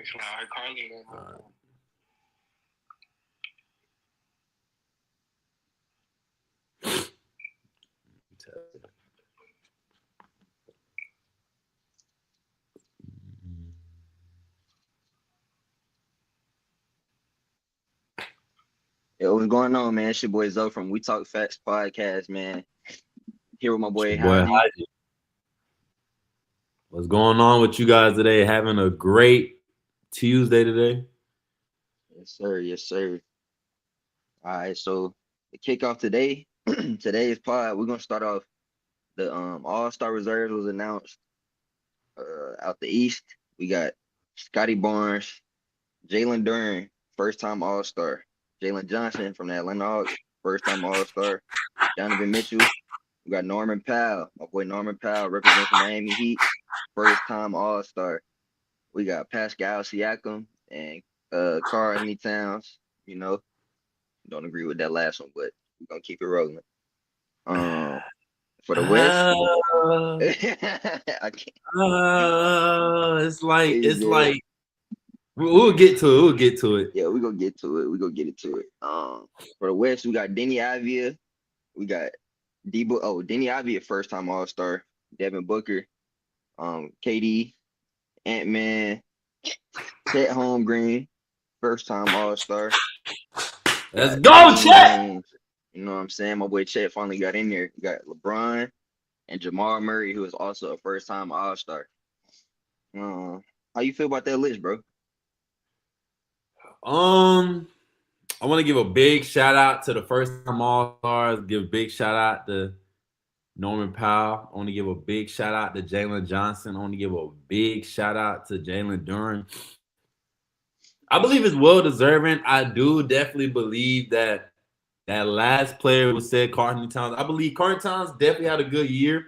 Yo, what's going on, man? It's your boy Zoe from We Talk Facts podcast, man. Here with my boy Boy, Haji. What's going on with you guys today? Having a great Tuesday today? Yes, sir. Yes, sir. All right, so the kickoff today, today's pod, we're gonna start off the All-Star reserves was announced out the East. We got Scotty Barnes, Jalen Duren, first time All-Star. Jalen Johnson from the Atlanta Hawks, first time All-Star. Donovan Mitchell. We got Norman Powell, my boy Norman Powell represents the Miami Heat, first time All-Star. We got Pascal Siakam and Karl Anthony Towns. You know, don't agree with that last one, but we're gonna keep it rolling. For the West, I can't. It's like we'll get to it. We'll get to it. Yeah, we're gonna get to it. We're gonna get into it. For the West, we got Deni Avdija. We got Deni Avdija, first time All-Star. Devin Booker, KD, Ant-Man, Chet Holmgren, first time All-Star. Let's go, Chet! You know what I'm saying? My boy Chet finally got in there. You got LeBron and Jamal Murray, who is also a first time All-Star. How you feel about that list, bro? I want to give a big shout out to the first time All-Stars. Give a big shout out to Norman Powell. I want to give a big shout out to Jalen Johnson. I want to give a big shout out to Jalen Duren. I believe it's well deserving. I do definitely believe that last player was said, Karl Anthony Towns. I believe Karl Anthony Towns definitely had a good year,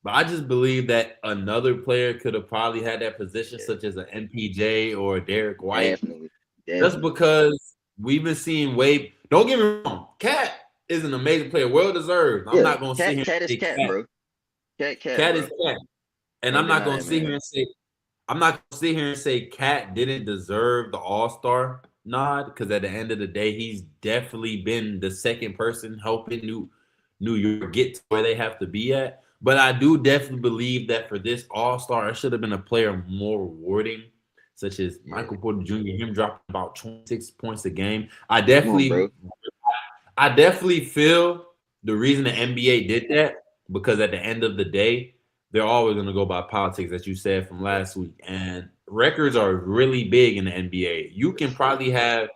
but I just believe that another player could have probably had that position, such as an MPJ or Derek White. Definitely. Just because we've been seeing Wade. Don't get me wrong, Cat is an amazing player, well deserved. I'm not gonna sit here. Cat is Cat, bro. Cat is Cat, and I'm not gonna sit here and say. I'm not gonna sit here and say Cat didn't deserve the All-Star nod, because at the end of the day, he's definitely been the second person helping New York get to where they have to be at. But I do definitely believe that for this All-Star, it should have been a player more rewarding, such as Michael Porter Jr., him dropping about 26 points a game. I definitely feel the reason the NBA did that, because at the end of the day, they're always going to go by politics, as you said from last week. And records are really big in the NBA. You can probably average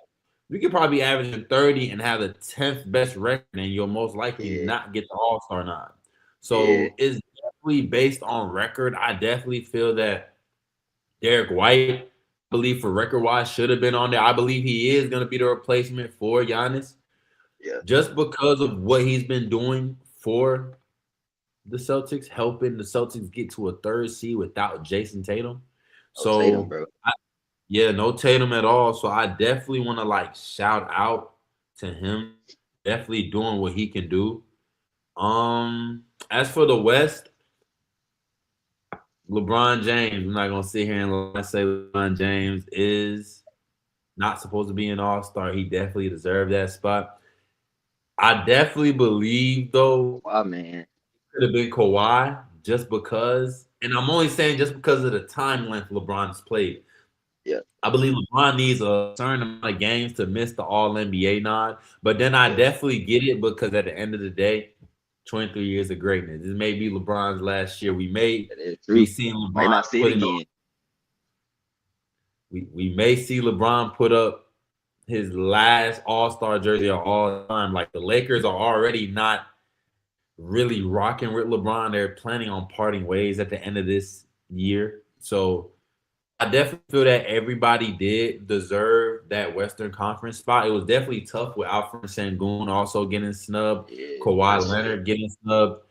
30 and have the 10th best record, and you'll most likely not get the All-Star nod. So it's definitely based on record. I definitely feel that Derek White, I believe for record-wise, should have been on there. I believe he is going to be the replacement for Giannis. Yeah. Just because of what he's been doing for the Celtics, helping the Celtics get to a third seed without Jason Tatum. No Tatum, bro. No Tatum at all. So I definitely want to shout out to him. Definitely doing what he can do. As for the West, LeBron James, I'm not gonna sit here and say LeBron James is not supposed to be an All-Star. He definitely deserved that spot. I definitely believe, though, man, could have been Kawhi, just because, and I'm only saying just because of the time length LeBron's played. Yeah, I believe LeBron needs a certain amount of games to miss the All-NBA nod, but then I definitely get it, because at the end of the day, 23 years of greatness. This may be LeBron's last year. We may be seeing LeBron might not see it again. We may see LeBron put up his last All-Star jersey of all time. Like, the Lakers are already not really rocking with LeBron. They're planning on parting ways at the end of this year. So I definitely feel that everybody did deserve that Western Conference spot. It was definitely tough with Alfred Sengun also getting snubbed, Kawhi Leonard getting snubbed,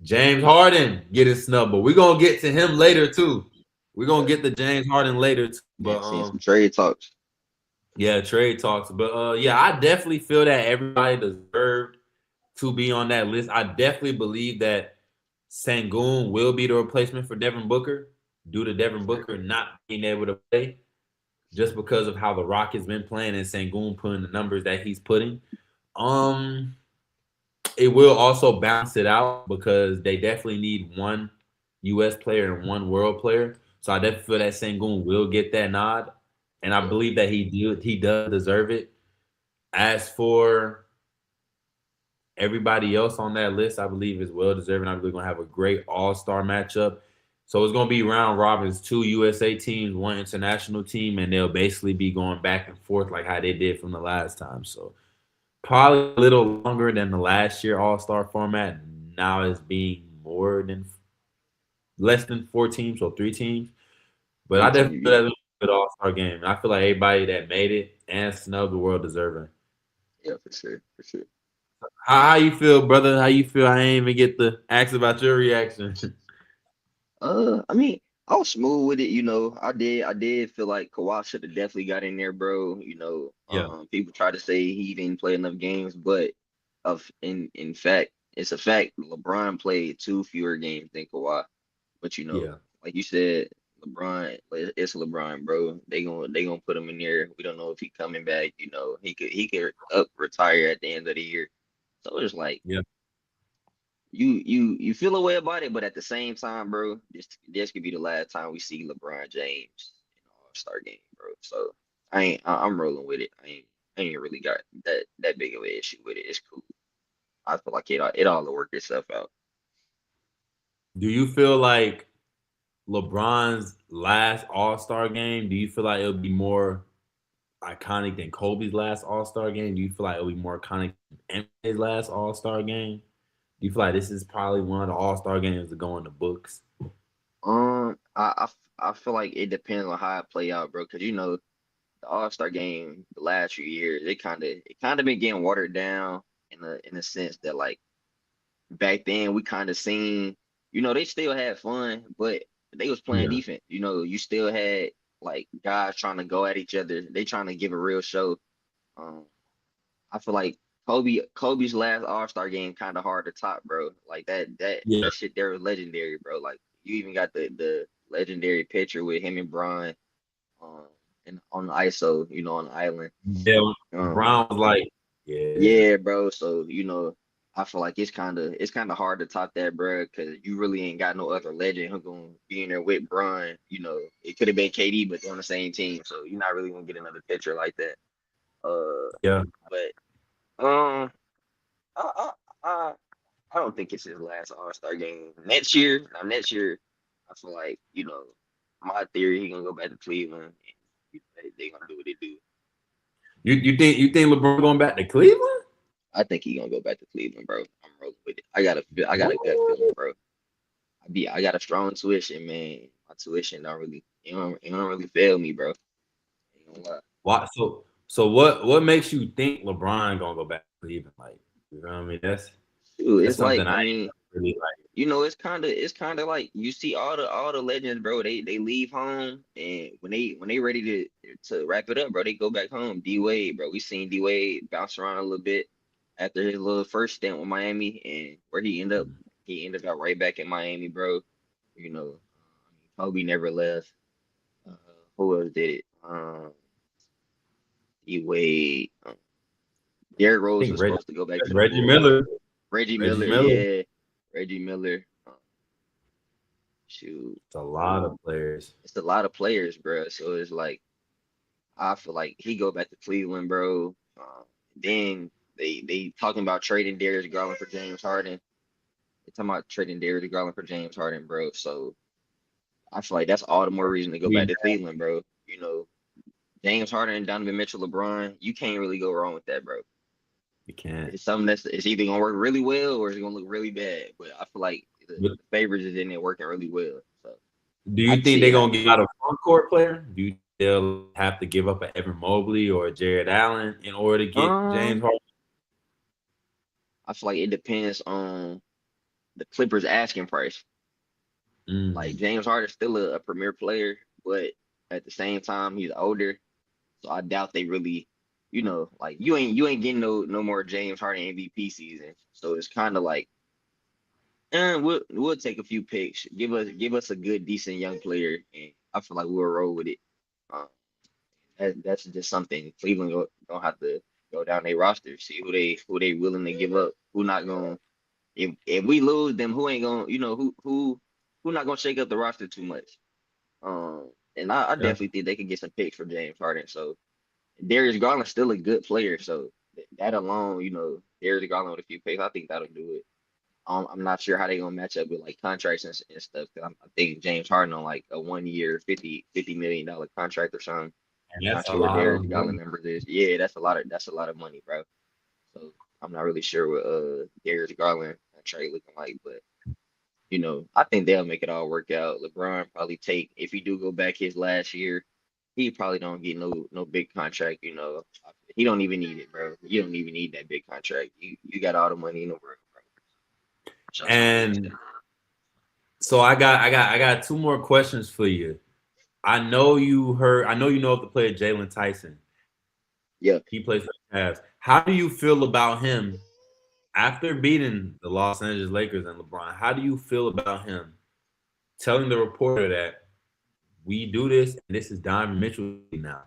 James Harden getting snubbed. But we're going to get to him later, too. We're going to get to James Harden later, too. But some trade talks. Yeah, trade talks. But, I definitely feel that everybody deserved to be on that list. I definitely believe that Sengun will be the replacement for Devin Booker, due to Devin Booker not being able to play. just because of how the Rockets been playing and Sengun putting the numbers that he's putting. Um, it will also balance it out because they definitely need one U.S. player and one world player. So I definitely feel that Sengun will get that nod, and I Yeah, believe that he does deserve it. As for everybody else on that list, I believe is well deserving. I believe we're gonna have a great All Star matchup. So it's gonna be round robins, two USA teams, one international team, and they'll basically be going back and forth like how they did from the last time. So probably a little longer than the last year All Star format. Now it's being more than less than 4 teams, so 3 teams. But I three definitely teams. feel Yeah, that's a good All Star game. And I feel like everybody that made it and snubbed the world deserving. yeah, for sure, for sure. How you feel, brother? How you feel? I ain't even get to ask about your reaction. I mean, I was smooth with it. I did feel like Kawhi should have definitely got in there, bro. Yeah, People try to say he didn't play enough games, but in fact, it's a fact. LeBron played two fewer games than Kawhi. But yeah, like you said, LeBron, it's LeBron, bro. They gonna put him in there. We don't know if he coming back. He could retire at the end of the year. So it's like yeah. you feel a way about it, but at the same time, bro, this could be the last time we see LeBron James in the All-Star game, bro. So I'm rolling with it. I ain't really got that big of an issue with it. It's cool. I feel like it all will work itself out. Do you feel like LeBron's last All Star game? Do you feel like it'll be more iconic than Kobe's last All Star game? Do you feel like it'll be more iconic than MJ's last All Star game? Do you feel like this is probably one of the All Star games to go in the books? I feel like it depends on how it play out, bro. Because the All-Star game the last few years, it kind of been getting watered down in a sense that like back then we kind of seen, they still had fun, but they was playing Yeah, defense. You still had like guys trying to go at each other. They trying to give a real show. Um, I feel like Kobe's last All-Star game kind of hard to top, bro. Like yeah, that shit there was legendary, bro. Like you even got the legendary picture with him and Bron um and on the ISO, on the island. yeah. Um Brown was like, yeah, yeah, bro. So, I feel like it's kind of hard to top that, bro, because you really ain't got no other legend who gonna be in there with Bron. It could have been KD, but they're on the same team, so you're not really gonna get another picture like that. yeah. But I I I, I don't think it's his last All-Star game. Next year, I feel like, my theory, he gonna go back to Cleveland and they gonna do what they do. You think LeBron going back to Cleveland? I think he gonna go back to Cleveland, bro. I'm rolling with it. I got a gut What? feeling, bro. I got a strong intuition, man. My tuition don't really it don't really fail me, bro. Ain't gonna lie. Why? So what makes you think LeBron gonna go back to Cleveland? Like, you know what I mean? Shoot, That's it's something like, I ain't really like. it's kind of like you see all the legends, bro. They leave home, and when they ready to wrap it up, bro, they go back home. D Wade, bro, we seen D Wade bounce around a little bit after his little first stint with Miami, and where he ended up right back in Miami, bro. Kobe never left. Uh, who else did it? D Wade. Derrick I Rose think was supposed to go back to the Reggie Bulls. Miller, Reggie Reggie Miller, Miller. yeah, Reggie Miller. Shoot, It's a lot of players. it's a lot of players, bro. So it's like I feel like he go back to Cleveland, bro. Then they talking about trading Darius Garland for James Harden. They talking about trading Darius Garland for James Harden, bro. So I feel like that's all the more reason to go back We to Cleveland, bro. James Harden and Donovan Mitchell, LeBron, you can't really go wrong with that, bro. we can't. It's something it's either gonna work really well or it's gonna look really bad. But I feel like the But favors is in there working really well. So do I you can think see they're it gonna happening. give out a front court player? Do you think they'll have to give up a Evan Mobley or a Jared Allen in order to get James Um, Harden? I feel like it depends on the Clippers asking price. Like Mm, James Harden's still a premier player, but at the same time he's older. So I doubt they really, like you ain't getting no more James Harden MVP season. So it's kind of like, we'll take a few picks. Give us a good decent young player, and I feel like we'll roll with it. Um, that's just something Cleveland gonna have to go down their roster, see who they willing to give up, who not gonna. If we lose them, who ain't gonna, who not gonna shake up the roster too much. And I Yeah. definitely think they could get some picks for James Harden. So Darius Garland's still a good player. So that alone, Darius Garland with a few picks, I think that'll do it. I'm not sure how they gonna match up with like contracts and stuff. 'Cause I think James Harden on like a 1 year, $50 million contract or something. And Not that's a sure what lot Darius of Garland money. numbers is. Yeah, that's a lot of money, bro. So I'm not really sure what Darius Garland trade looking like, but I think they'll make it all work out. LeBron probably take if he do go back his last year, he probably don't get no big contract. He don't even need it, bro. You don't even need that big contract. You got all the money in the world, bro. Show some And respect. so I got two more questions for you. I know you know of the player Jalen Tyson. Yeah, He plays for the Cavs. How do you feel about him after beating the Los Angeles Lakers and LeBron? How do you feel about him telling the reporter that we do this and this is Donovan Mitchell now?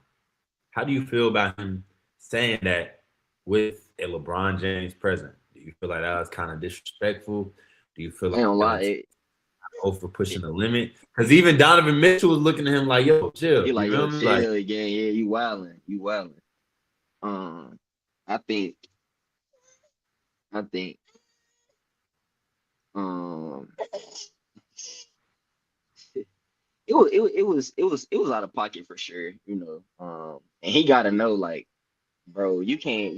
How do you feel about him saying that with a LeBron James present? Do you feel like that was kind of disrespectful? Do you feel I ain't like gonna that lie. was over pushing the limit? Because even Donovan Mitchell was looking at him like, "Yo, chill." He You like, yo, feel me? Like, chill again. Yeah, you wildin'. Um, I think, I think, um, it was out of pocket for sure. And he got to know, like, bro, you can't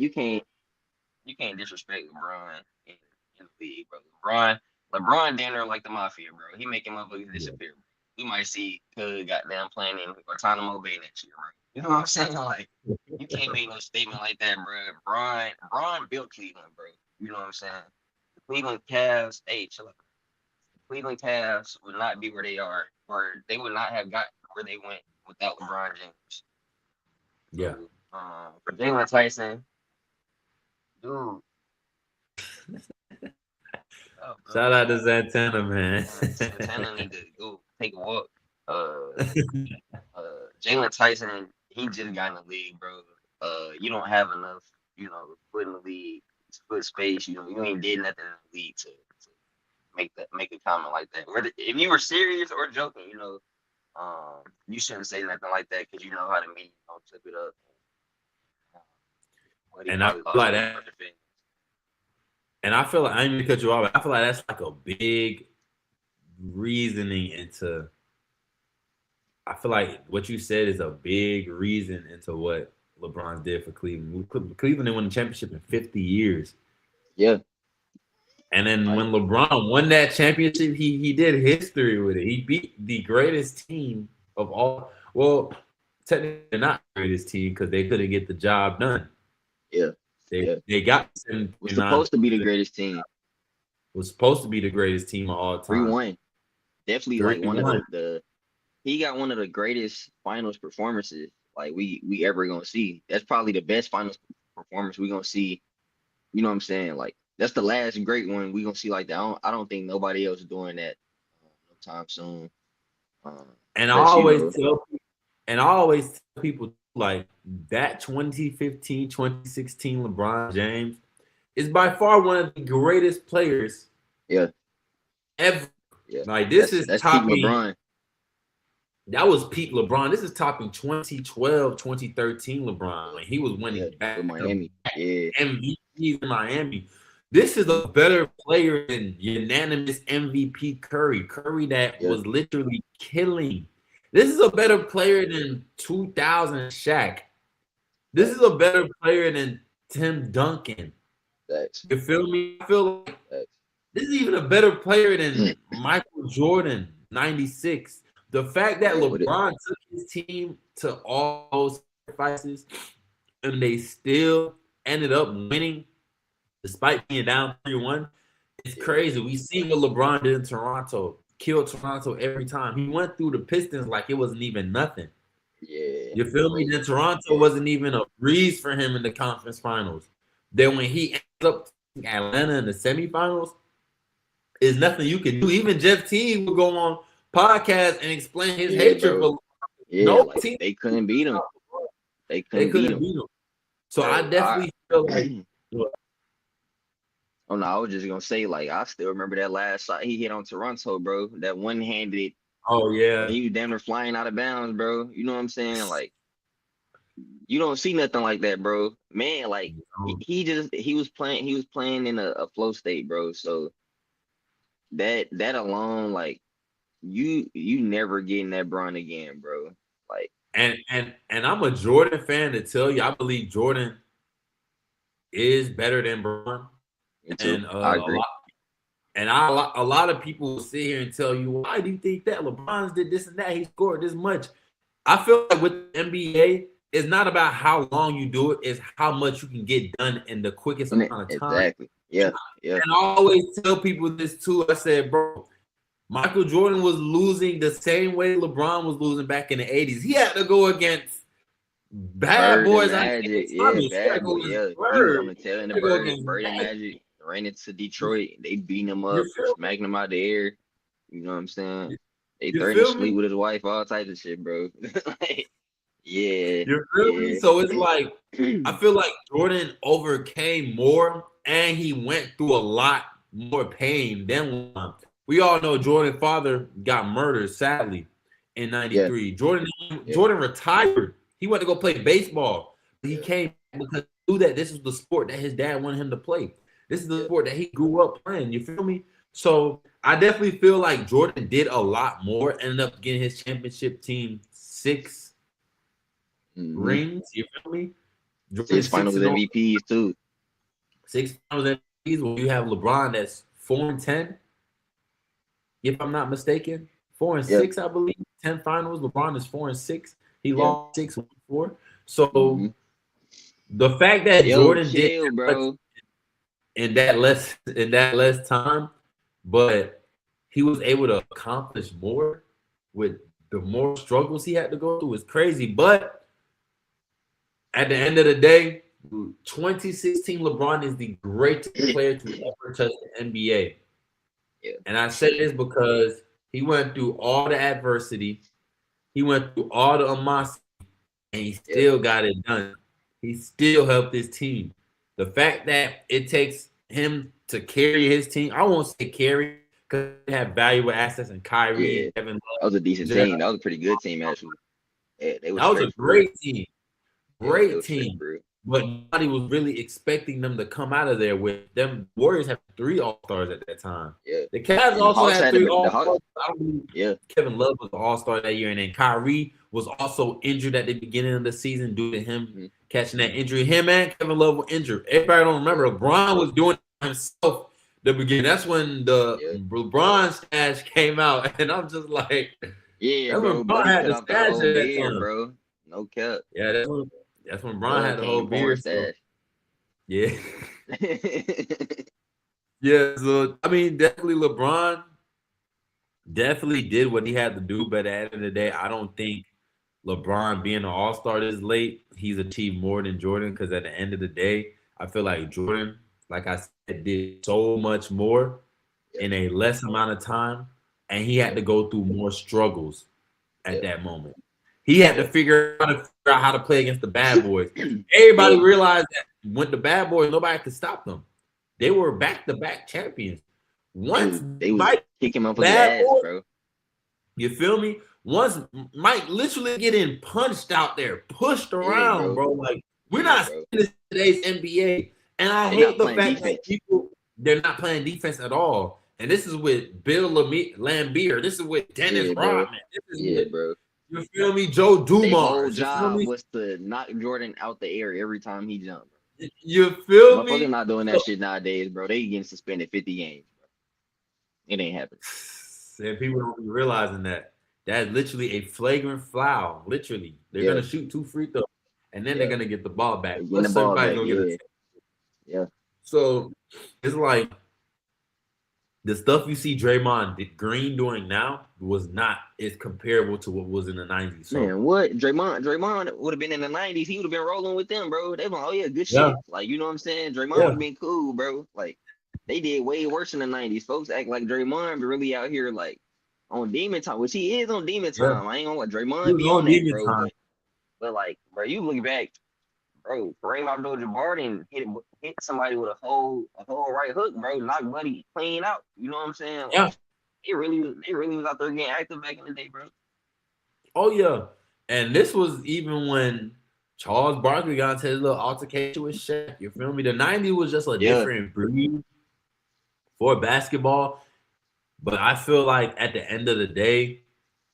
disrespect LeBron in the league, bro. LeBron damn near like the mafia, bro. He making motherfuckers yeah, disappear. We might see Cud goddamn playing in Guantanamo Bay next year, bro. You know what I'm saying? Like, you can't make no statement like that, bro. Bron built Cleveland, bro. You know what I'm saying? The Cleveland Cavs, hey, chill out. The Cleveland Cavs would not be where they are, or they would not have got where they went without LeBron James. yeah. So, for Jalen Tyson, dude, oh, bro. Shout out to Santana, man. Santana need to go take a walk. Uh, Jalen Tyson, he just got in the league, bro. You don't have enough, foot in the league, foot space. You ain't did nothing in the league to make a comment like that. Whether if you were serious or joking, you shouldn't say nothing like that because you know how the media don't flip it up. Uh, but he and I feel probably lost like some that. of it. And I feel like I ain't mean to cut you off. But I feel like that's like a big reasoning into. I feel like what you said is a big reason into what LeBron did for Cleveland. Cleveland didn't win the championship in 50 years. Yeah, And then like when LeBron won that championship, he did history with it. He beat the greatest team of all. Well, technically not the greatest team because they couldn't get the job done. yeah, They yeah. they got Was 79. supposed to be the greatest team. Was supposed to be the greatest team of all Three time. one, definitely like one of 3-1. the he got one of the greatest finals performances like we ever gonna see. That's probably the best finals performance we gonna see. You know what I'm saying? Like that's the last great one we gonna see like that. I don't think nobody else doing that no time soon. And I Unless always tell people like that 2015, 2016 LeBron James is by far one of the greatest players yeah, ever. yeah. Like this That's is that's peak topping LeBron. that was peak LeBron. This is topping 2012, 2013 LeBron. When he was Yeah, winning with back to Miami. Yeah, MVPs in Miami. This is a better player than unanimous MVP Curry. Curry that yeah. was literally killing. This is a better player than 2000 Shaq. This is Facts, a better player than Tim Duncan. facts, You feel me? I feel like facts. this is even a better player than Michael Jordan, 96. The fact that Yeah, with it. LeBron took his team to all those sacrifices and they still ended up winning despite being down 3-1, it's Yeah, crazy. We see what LeBron did in Toronto, killed Toronto every time. He went through the Pistons like it wasn't even nothing. yeah, You feel me? Then Toronto yeah, wasn't even a breeze for him in the conference finals. Then when he ends up Atlanta in the semifinals, is nothing you can do. Even Jeff Teague will go on podcast and explain his yeah, hatred bro. for Yeah, no like team. they couldn't beat him. They They couldn't beat couldn't him, beat him. So I bro. definitely feel like, Oh no, I was just gonna say, like, I still remember that last shot he hit on Toronto, bro. That one-handed oh when yeah, he was damn near flying out of bounds, bro. You know what I'm saying? Like, you don't see nothing like that, bro. Man, like he was playing in a flow state, bro. So that alone, like, you never getting that Bron again, bro. Like, and I'm a Jordan fan to tell you, I believe Jordan is better than Bron, me too. and I a agree. lot. And a lot of people will sit here and tell you, why do you think that LeBron's did this and that? He scored this much. I feel like with the NBA, it's not about how long you do it, it's how much you can get done in the quickest amount of time. Exactly. Yeah. Yeah. And I always tell people this too. I said, bro, Michael Jordan was losing the same way LeBron was losing back in the 80s. He had to go against bad Bird and boys. I ain't Magic, yeah, Thomas. He had to bad go boy, against yeah. He was on Bird. the tail end He of had to go Bird, against Bird and Magic. Magic, ran into Detroit. They beating him You up, feel smacking him out the air. You know what I'm saying? me? They You threatened to feel sleep me? with his wife, all types of shit, bro. Like, yeah, You feel me? yeah. So it's like I feel like Jordan overcame more and he went through a lot more pain than LeBron. We all know Jordan's father got murdered, sadly, in Yeah, '93. yeah, Jordan retired. He went to go play baseball. He yeah, came because he knew that this was the sport that his dad wanted him to play. This is the yeah. sport that he grew up playing. You feel me? So I definitely feel like Jordan did a lot more, ended up getting his championship team six Mm-hmm. rings. You feel me? Jordan Six six finals and oh, MVPs too. six finals MVPs. Well, you have LeBron that's 4-10, if I'm not mistaken. Four and Yeah, six, I believe. 10 finals. LeBron is 4-6. He yeah. lost 6-4. So Mm-hmm. the fact that Yo, Jordan did chill, that much bro. in that less time, but he was able to accomplish more with the more struggles he had to go through is crazy. But at the end of the day, 2016 LeBron is the greatest player to ever touch the NBA. Yeah, And I say this because he went through all the adversity, he went through all the animosity, and he yeah, still got it done. He still helped his team. The fact that it takes him to carry his team, I won't say carry because they have valuable assets in Kyrie yeah. and Kevin That was a decent Love. team. That was a pretty good team, actually. Yeah, they were That was a straight for real. great team. Yeah, they Great were straight team. for real. But nobody was really expecting them to come out of there with them. Warriors have 3 All-Stars at that time. Yeah. The Cavs And the also Hawks had had to three be the Hawks. All-Stars. I don't believe Yeah, Kevin Love was an All-Star that year, and then Kyrie was also injured at the beginning of the season due to him hmm, catching that injury. Him and Kevin Love were injured. Everybody don't yeah, remember. LeBron was doing it himself the beginning. That's when the yeah, LeBron stash came out, and I'm just like, yeah, that's when bro. LeBron Brody had cut the off the stash whole at that beard, time. bro. No cap. Yeah, that's when Bron Love had the whole came porn beard. So stash. yeah, yeah. So I mean, definitely LeBron definitely did what he had to do. But at the end of the day, I don't think LeBron being an All Star this late, he's achieved more than Jordan. Because at the end of the day, I feel like Jordan, like I said, did so much more Yeah, in a less amount of time, and he had yeah, to go through more struggles at yeah, that moment. He had to yeah, figure out how to play against the bad boys. Everybody yeah. realized that when the bad boys, nobody could stop them. They were back-to-back champions. Once They was Mike kicking motherfuckers' bad ass, boy, bro. you feel me? Once Mike literally getting punched out there, pushed Yeah, around, bro. bro. Like we're Yeah, not bro. seeing this in today's NBA, and I They hate not the playing fact that defense. people they're not playing defense at all. And this is with Bill Lambier. This is with Dennis Yeah, bro. Rodman. This is Yeah, with bro. you feel me, Joe Their whole Dumars. You feel job me? was to knock Jordan out the air every time he jumped, You bro. feel Motherfuckers me? not doing So, that shit nowadays, bro. They getting suspended 50 games, bro. It ain't happening. and people don't be realizing that that's literally a flagrant foul. Literally, they're Yeah, gonna shoot 2 free throws, and then they're yeah. gonna get the ball back. They getting the Plus, ball everybody's back. gonna get a. Yeah, yeah, So it's like the stuff you see Draymond Green doing now was not is comparable to what was in the '90s. So man. What Draymond would have been in the 90s. He would have been rolling with them, bro. They like, oh yeah, good yeah, shit. Like, you know what I'm saying? Draymond would yeah, have been cool, bro. Like, they did way worse in the 90s. Folks act like Draymond, but really out here like on demon time, which he is on demon yeah. time. I ain't gonna let He Draymond was be on on that, demon bro. time. But But like, bro, you look back, bro, Kareem Abdul-Jabbar hit somebody with a whole right hook, bro, knock Buddy clean out. You know what I'm saying? Yeah. Like, they really was out there getting active back in the day, bro. Oh yeah. And this was even when Charles Barkley got into his little altercation with Shaq. You feel me? The '90s was just a Yeah, different breed for basketball. But I feel like at the end of the day,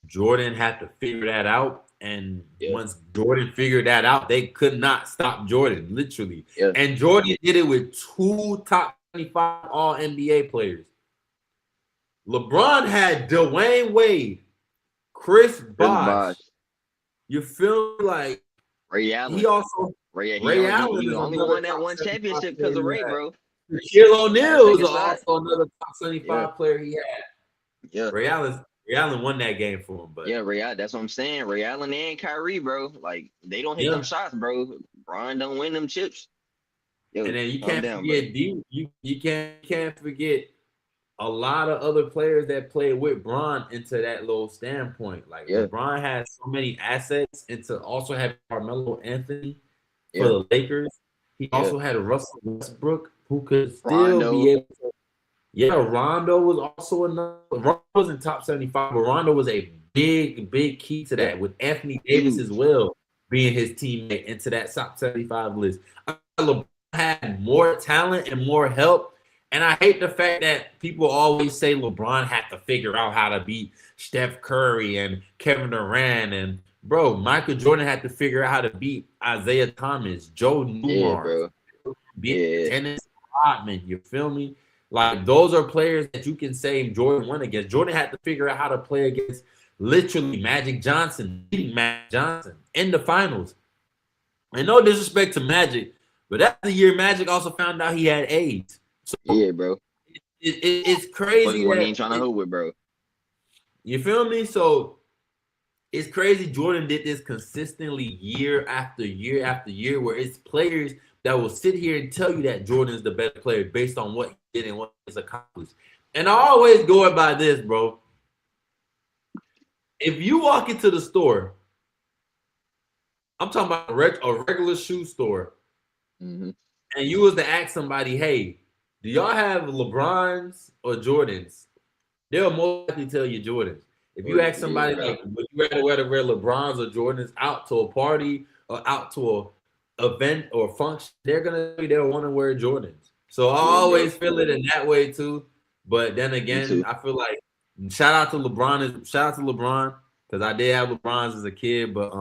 Jordan had to figure that out. And yeah, once Jordan figured that out, they could not stop Jordan, literally. yeah. And Jordan did it with two top 25 all NBA players. LeBron had Dwayne Wade, Chris Chris Bosh. Bosh, You feel like Ray he Allen. also Ray He Allen the is only another one that top won 75 championship player because of he Ray, had. bro. Shaquille Got a O'Neal is second shot. also another top Yeah, 75 player he had. yeah. Ray Allen won that game for him, but Yeah, that's what I'm saying. Ray Allen and Kyrie, bro. Like they don't hit them yeah. shots, bro. Brian don't win them chips. And Yo, then you calm can't down, bro. forget you can't forget a lot of other players that played with Bron into that little standpoint. Like Yeah, LeBron has so many assets, and to also have Carmelo Anthony for yeah, the Lakers. He yeah. also had Russell Westbrook who could still be Rondo. able to. Yeah, Rondo was also another. Rondo wasn't top 75, but Rondo was a big key to Yeah, that with Anthony Davis as huge. well being his teammate into that top 75 list. LeBron had more talent and more help. And I hate the fact that people always say LeBron had to figure out how to beat Steph Curry and Kevin Durant. And bro, Michael Jordan had to figure out how to beat Isaiah Thomas, Joe Yeah, Newmark, bro. beat Yeah, Dennis Rodman. You feel me? Like those are players that you can say Jordan won against. Jordan had to figure out how to play against literally Magic Johnson, beating Magic Johnson in the finals. And no disrespect to Magic, but that's the year Magic also found out he had AIDS. So yeah, bro. it's Motherfuckers crazy wasn't that even trying to hold with, bro. you feel me. So it's crazy Jordan did this consistently year after year after year, where it's players that will sit here and tell you that Jordan is the best player based on what he did and what he's accomplished. And I always go by this, bro. If you walk into the store, I'm talking about a regular shoe store, Hmm. and you was to ask somebody, hey, do y'all have LeBrons or Jordans? They'll most likely tell you Jordans. If you Jordan, ask yeah, somebody bro. like, would you rather wear LeBrons or Jordans out to a party or out to a event or function, they're gonna tell you they'll want to wear Jordans. So I Yeah, bro. always feel it in that way too. But then Me again, too. I feel like shout out to LeBron because I did have LeBrons as a kid, but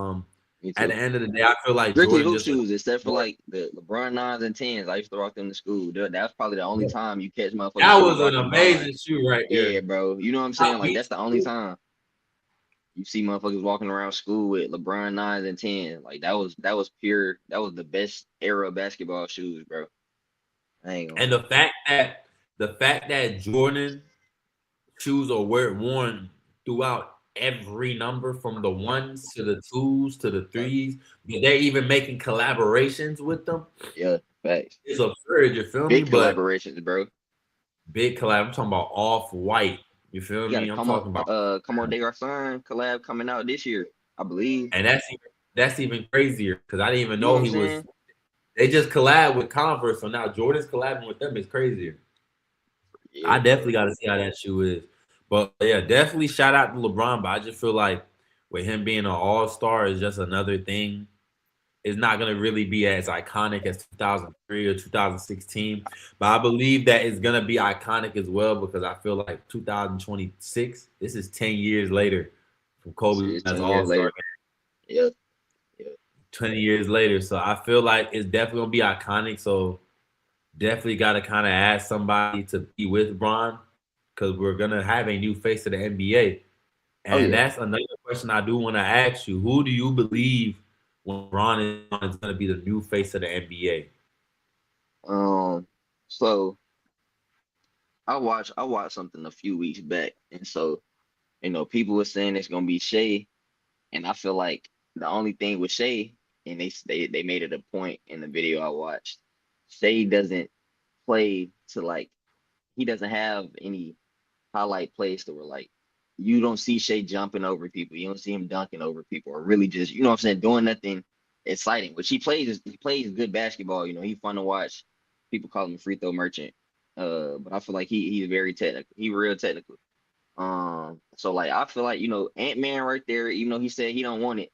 Me at the too. end of the day, I feel like Strictly Jordan hoop just a shoes, except for more. like the LeBron nines and tens. I used to rock them to school. That's probably the only time you catch motherfuckers That shoes was an rocking LeBron. amazing shoe right Yeah, there. bro. You know what I'm saying? Like that's the only time you see motherfuckers walking around school with LeBron nines and tens. Like that was pure. That was the best era of basketball shoes, bro. I ain't gonna. And the fact that Jordan shoes are worn throughout every number from the ones to the twos to the Yeah, threes, but they're even making collaborations with them. yeah, facts. It's absurd, you feel me? Big But collaborations, bro. big collab. I'm talking about off white. You feel You got a me? I'm talking about, Come on, Day Son collab coming out this year, I believe. and that's even crazier because I didn't even You know what know I'm he was. saying? They just collab with Converse, so now Jordan's collabing with them is crazier. Yeah, I bro. definitely got to see how that shoe is. But yeah, definitely shout out to LeBron. But I just feel like with him being an all star is just another thing. It's not going to really be as iconic as 2003 or 2016. But I believe that it's going to be iconic as well because I feel like 2026, this is 10 years later from Kobe Shit, as 10 years all star. later. Yeah, yeah, 20 years later. So I feel like it's definitely going to be iconic. So definitely got to kind of ask somebody to be with Bron because we're gonna have a new face of the NBA, oh and yeah. that's another question I do want to ask you. Who do you believe when Bron is gonna be the new face of the NBA? So I watched something a few weeks back, and so people were saying it's gonna be Shea, and I feel like the only thing with Shea, and they made it a point in the video I watched, Shea doesn't play to like he doesn't have any highlight plays that were like. you don't see Shea jumping over people. You don't see him dunking over people, or really just, you know what I'm saying, doing nothing exciting. Which he plays good basketball. You know, he's fun to watch. People call him a free throw merchant. But I feel like he's very technical. He real technical. So like I feel like, you know, Ant-Man right there, even though he said he don't want it,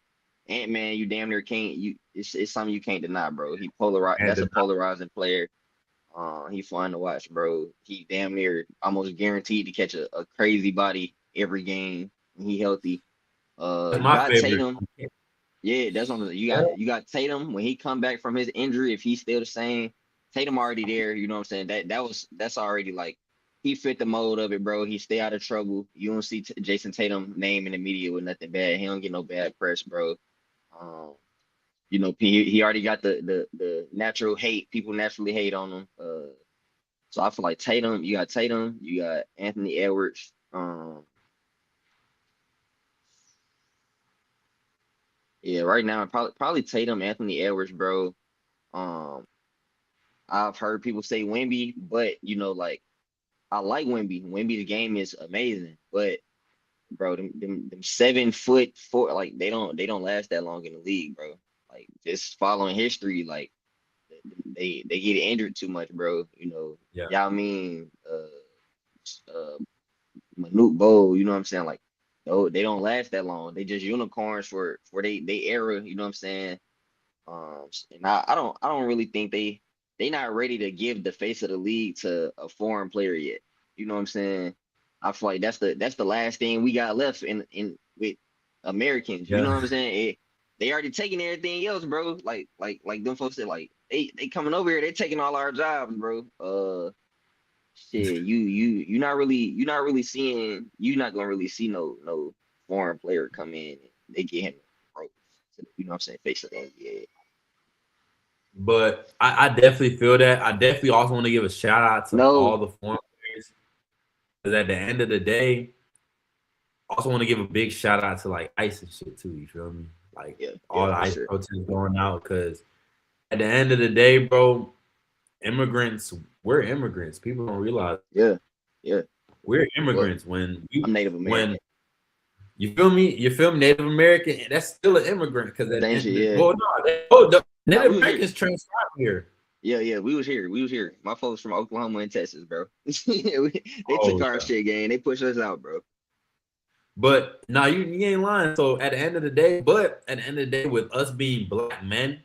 Ant-Man, you damn near can't, it's something you can't deny, bro. He polarized, And that's a polarizing player. He fun to watch, bro. He damn near almost guaranteed to catch a crazy body every game when he healthy. that's You my got favorite. Tatum. Yeah, that's on the you got Tatum when he come back from his injury, if he's still the same, Tatum already there, you know what I'm saying? That's already like he fit the mold of it, bro. He stay out of trouble. You don't see Jason Tatum name in the media with nothing bad. He don't get no bad press, bro. Um, you know, he already got the natural hate. People naturally hate on him. So I feel like Tatum, you got Anthony Edwards. Yeah, right now probably Tatum, Anthony Edwards, bro. Um, I've heard people say Wemby, but you know, like I like Wemby. Wemby's game is amazing, but bro, them 7 foot four, like they don't last that long in the league, bro. Like just following history, like they get injured too much, bro. You know, Yeah. y'all mean uh Manute Bowl, you know what I'm saying? Like, no, they don't last that long. They just unicorns for they era, you know what I'm saying? And I don't really think they not ready to give the face of the league to a foreign player yet. You know what I'm saying? I feel like that's the last thing we got left in with Americans. You know Yeah. what I'm saying? They already taking everything else, bro. Like them folks said, like they coming over here, they taking all our jobs, bro. Shit, you're not really seeing, you're not gonna really see no foreign player come in and they get him ropes to, you know what I'm saying, face of the NBA. But I definitely feel that. I definitely also want to give a shout out to all No, the foreign players because at the end of the day, I also want to give a big shout out to like ice and shit too. You feel me? Like yeah, all yeah, the for ice sure. protests going out because at the end of the day, bro, immigrants, we're immigrants. People don't realize Yeah, yeah. we're Well, immigrants I'm Native when American. you feel me? You feel me? Native American, that's still an immigrant because at the Same end shit, of the yeah. well, no, the Nah, Native we was here. Americans transcribed here. Yeah, yeah, we was here. We was here. My folks from Oklahoma and Texas, bro. They took Oh our yeah. shit, gang. They pushed us out, bro. But now you ain't lying. So at the end of the day, but at the end of the day, with us being black men,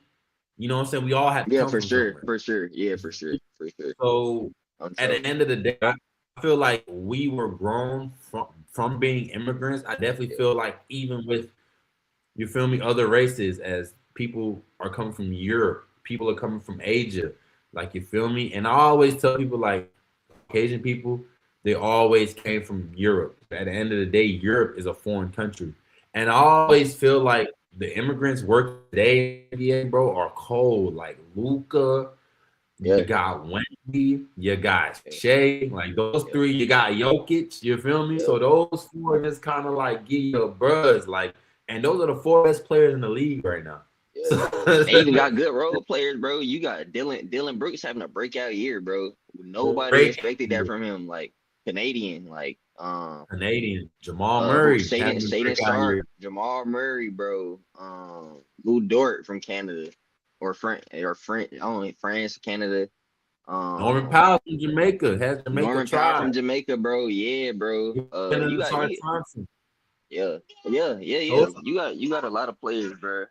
you know what I'm saying? We all have to Yeah, come for from sure, somewhere. for sure. Yeah, for sure, for sure. So I'm at the telling you. end of the day, I feel like we were grown from being immigrants. I definitely Yeah, feel like even with you feel me, other races as people are coming from Europe, people are coming from Asia, like you feel me. And I always tell people like Caucasian people, they always came from Europe. At the end of the day, Europe is a foreign country. And I always feel like the immigrants working today, NBA, bro, are cold. Like Luca, yeah, you got Wendy, you got yeah, Shea, like those yeah, three, you got Jokic, you feel me? yeah. So those four just kind of like give you a buzz. Like, and those are the four best players in the league right now. Yeah. So, They even got good role players, bro. You got Dylan Brooks having a breakout year, bro. Nobody great expected that from him. Like Canadian, like Canadian Jamal who Murray Shaden having a Shaden breakout Sharp, year. Jamal Murray, bro. Lou Dort from Canada, or I don't know, France, Canada. Norman Um, Powell from Jamaica has Jamaica Norman Powell tried. from Jamaica, bro. Yeah, bro. You got Sorry, Thompson. yeah, yeah, yeah, yeah. Those, You got a lot of players, bro.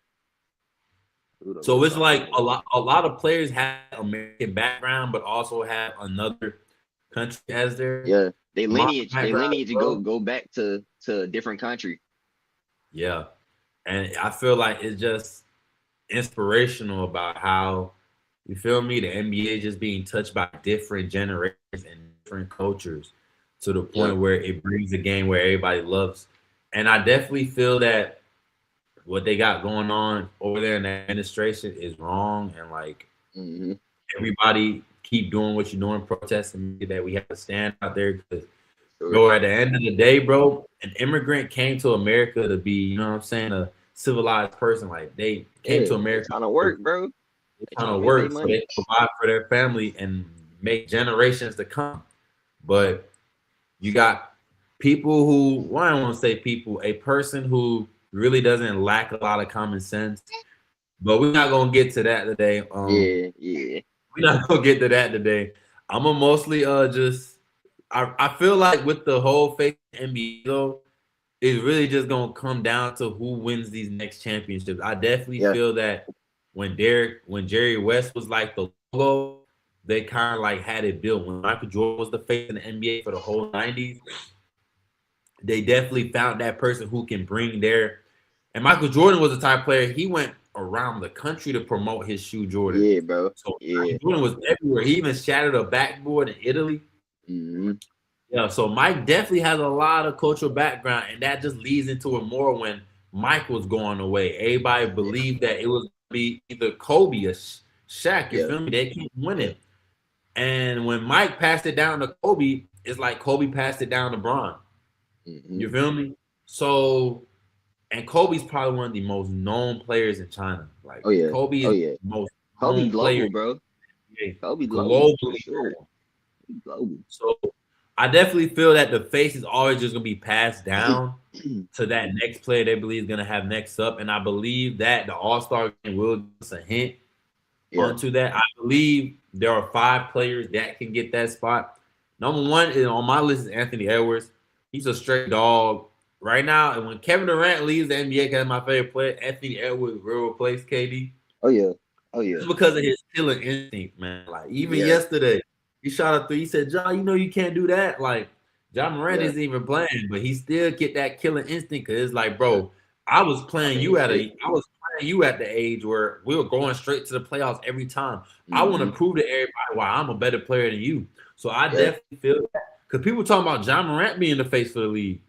Who the so what's it's our like name? a lot of players have American background, but also have another country as their Yeah, they mom lineage, they background, lineage bro. go back to a different country. Yeah. And I feel like it's just inspirational about how you feel me, the NBA just being touched by different generations and different cultures to the Yeah. point where it brings a game where everybody loves. And I definitely feel that what they got going on over there in the administration is wrong and like Hmm. everybody keep doing what you're doing, protesting that we have to stand out there because Sure. bro, at the end of the day, bro, an immigrant came to America to be, you know what I'm saying, a civilized person. Like they came Yeah, to they America trying to to work, bro. They trying trying to to get their work so they money. can provide for their family and make generations to come. But you got people who, well, I don't want to say people, a person who really doesn't lack a lot of common sense. But we're not gonna get to that today. Yeah. We're not gonna get to that today. I'm gonna mostly just I feel like with the whole fake NBA though, it's really just gonna come down to who wins these next championships. I definitely Yeah. feel that when Jerry West was like the logo, they kind of like had it built. When Michael Jordan was the face in the NBA for the whole 90s, they definitely found that person who can bring their. And Michael Jordan was the type of player, he went around the country to promote his shoe Jordan. Yeah, bro. So Yeah. Michael Jordan was everywhere. He even shattered a backboard in Italy. Mm-hmm. Yeah, so Mike definitely has a lot of cultural background, and that just leads into it more when Mike was going away. Everybody Yeah. believed that it was be either Kobe or Shaq. You Yeah. feel me? They keep Yeah. winning. And when Mike passed it down to Kobe, it's like Kobe passed it down to Bron. Mm-hmm. You feel me? So, and Kobe's probably one of the most known players in China. Like Oh yeah. Kobe Oh is yeah. the most Kobe known player global, bro. in Kobe global for globally sure. known. Global. So I definitely feel that the face is always just gonna be passed down to that next player they believe is gonna have next up. And I believe that the All-Star game will give us a hint Yeah. onto that. I believe there are 5 players that can get that spot. Number 1 is on my list is Anthony Edwards. He's a straight dog right now. And when Kevin Durant leaves the NBA, because my favorite player, Anthony Edwards will replace KD. Oh yeah. Oh yeah. Just because of his killing instinct, man. Like even Yeah. yesterday, he shot a 3. He said, "John, you know you can't do that." Like John Morant Yeah. isn't even playing, but he still get that killing instinct. Cause it's like, Yeah. bro, I was I playing mean, you shit. I was playing you at the age where we were going straight to the playoffs every time. I want to Mm-hmm. prove to everybody why I'm a better player than you. So I Yeah. definitely feel that. Because people talking about John Morant being the face for the league,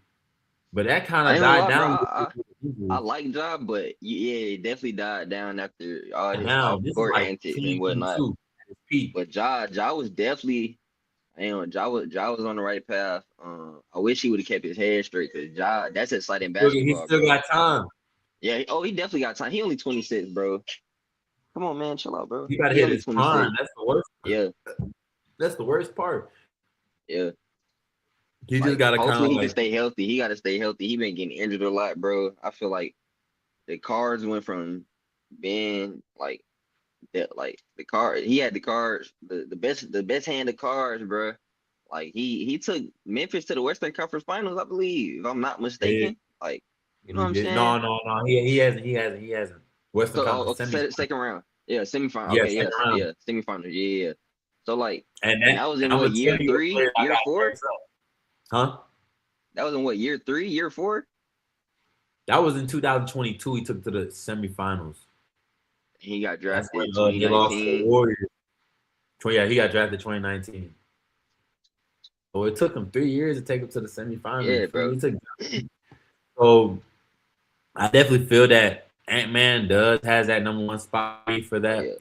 but that kind I of ain't gonna died lie, bro. down. I like Job, but yeah, it definitely died down after all his Now off this is court like antics and whatnot. 2022 at his peak. But Ja was definitely, Ja was on the right path. I wish he would have kept his head straight because that's exciting He basketball, still bro. got time. Yeah, he definitely got time. He only 26, bro. Come on, man, chill out, bro. He got to He hit only his prime. 26. That's the worst. Yeah, That's the worst part. yeah. He just Like, got to kind hopefully of he can like stay healthy. He got to stay healthy. He been getting injured a lot, bro. I feel like the cards went from being like that, like the card. He had the cards, the best hand of cards, bro. Like he took Memphis to the Western Conference Finals, I believe, if I'm not yeah, mistaken. Like, you know what he I'm did. saying? No. He hasn't. Western So, Conference okay, semi. second round. Yeah, semifinal. Yeah, Okay, second yes, round. yeah, semifinal. Yeah, yeah. So like, And and that was in I'm what gonna tell year you a three, player I year got four? next up. Huh? That was in what year three, year four? That was in 2022. He took to the semifinals. He got That's when drafted they lost to the 2019. Warriors. Yeah, he got drafted 2019. So it took him 3 years to take him to the semifinals. Yeah, You feel bro. me? So I definitely feel that Ant-Man has that number 1 spot for that. Yeah,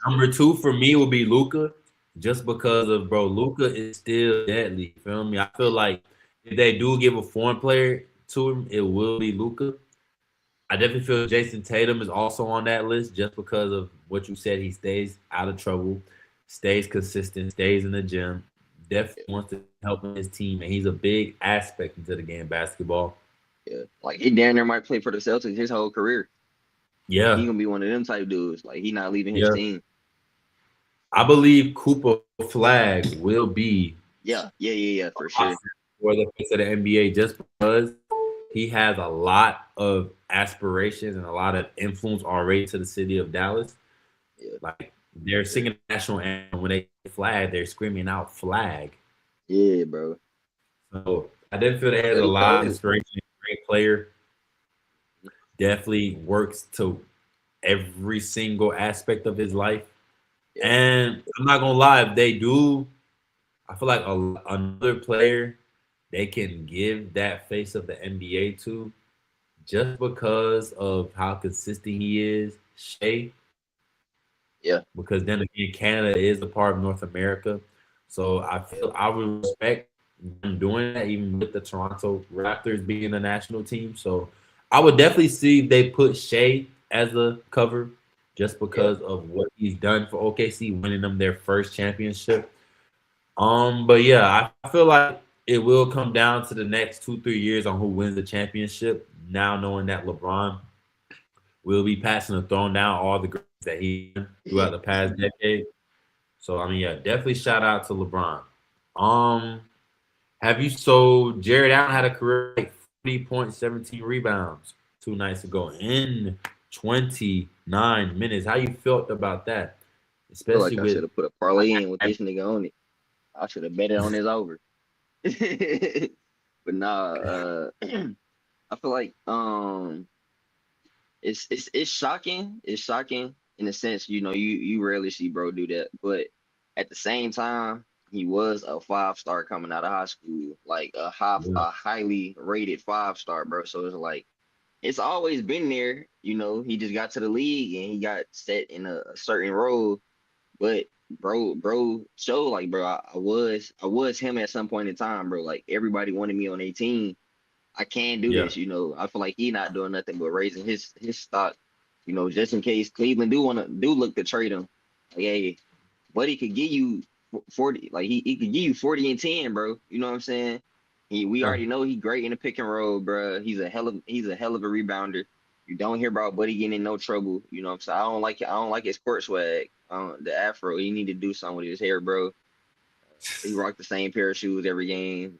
Number 2 for me will be Luca, just because of Luca is still deadly. You feel me? I feel like if they do give a foreign player to him, it will be Luca. I definitely feel Jason Tatum is also on that list just because of what you said. He stays out of trouble, stays consistent, stays in the gym. Definitely wants to help his team, and he's a big aspect into the game of basketball. yeah. Like he down there might play for the Celtics his whole career. Like he Yeah, gonna be one of them type dudes. Like he not leaving his yeah. team. I believe Cooper Flag will be Yeah, for sure. for the face of the NBA just because he has a lot of aspirations and a lot of influence already to the city of Dallas. Yeah, Like they're singing the national anthem when they flag, they're screaming out flag. yeah, bro. So I didn't feel they had But a he lot of cold. inspiration. Great player, definitely works to every single aspect of his life. Yeah, And I'm not gonna lie, if they do, I feel like another player they can give that face of the NBA to just because of how consistent he is, Shea. yeah, Because then again, Canada is a part of North America. So I feel I would respect them doing that, even with the Toronto Raptors being a national team. So I would definitely see if they put Shea as a cover just yeah, because of what he's done for OKC, winning them their first championship. But yeah, I feel like it will come down to the next 2-3 years on who wins the championship. Now knowing that LeBron will be passing the throne down all the greats that he done throughout the past decade. So I mean, yeah, definitely shout out to LeBron. Um, have you so Jared Allen had a career like 40 points, 17 rebounds 2 nights ago in 29 minutes. How you felt about that? Feel Especially like I with should have put a parlay in with this nigga on it. I should have bet it on his over. But nah, I feel like it's shocking. It's shocking in a sense, you rarely see bro do that. But at the same time, he was a 5-star coming out of high school, like a highly rated 5-star, bro. So it's like it's always been there. He just got to the league and he got set in a certain role. But bro, showed like, bro, I was him at some point in time, bro. Like everybody wanted me on their team. I can do yeah. this. I feel like he not doing nothing but raising his stock, just in case Cleveland do look to trade him. Like, hey, Buddy could give you 40, like he could give you 40 and 10, bro. You know what I'm saying? We Yeah. already know he great in the pick and roll, bro. He's a hell of a rebounder. You don't hear about Buddy getting in no trouble. You know what I'm saying? I don't like his court swag. The afro. He need to do something with his hair, bro. He rocked the same pair of shoes every game.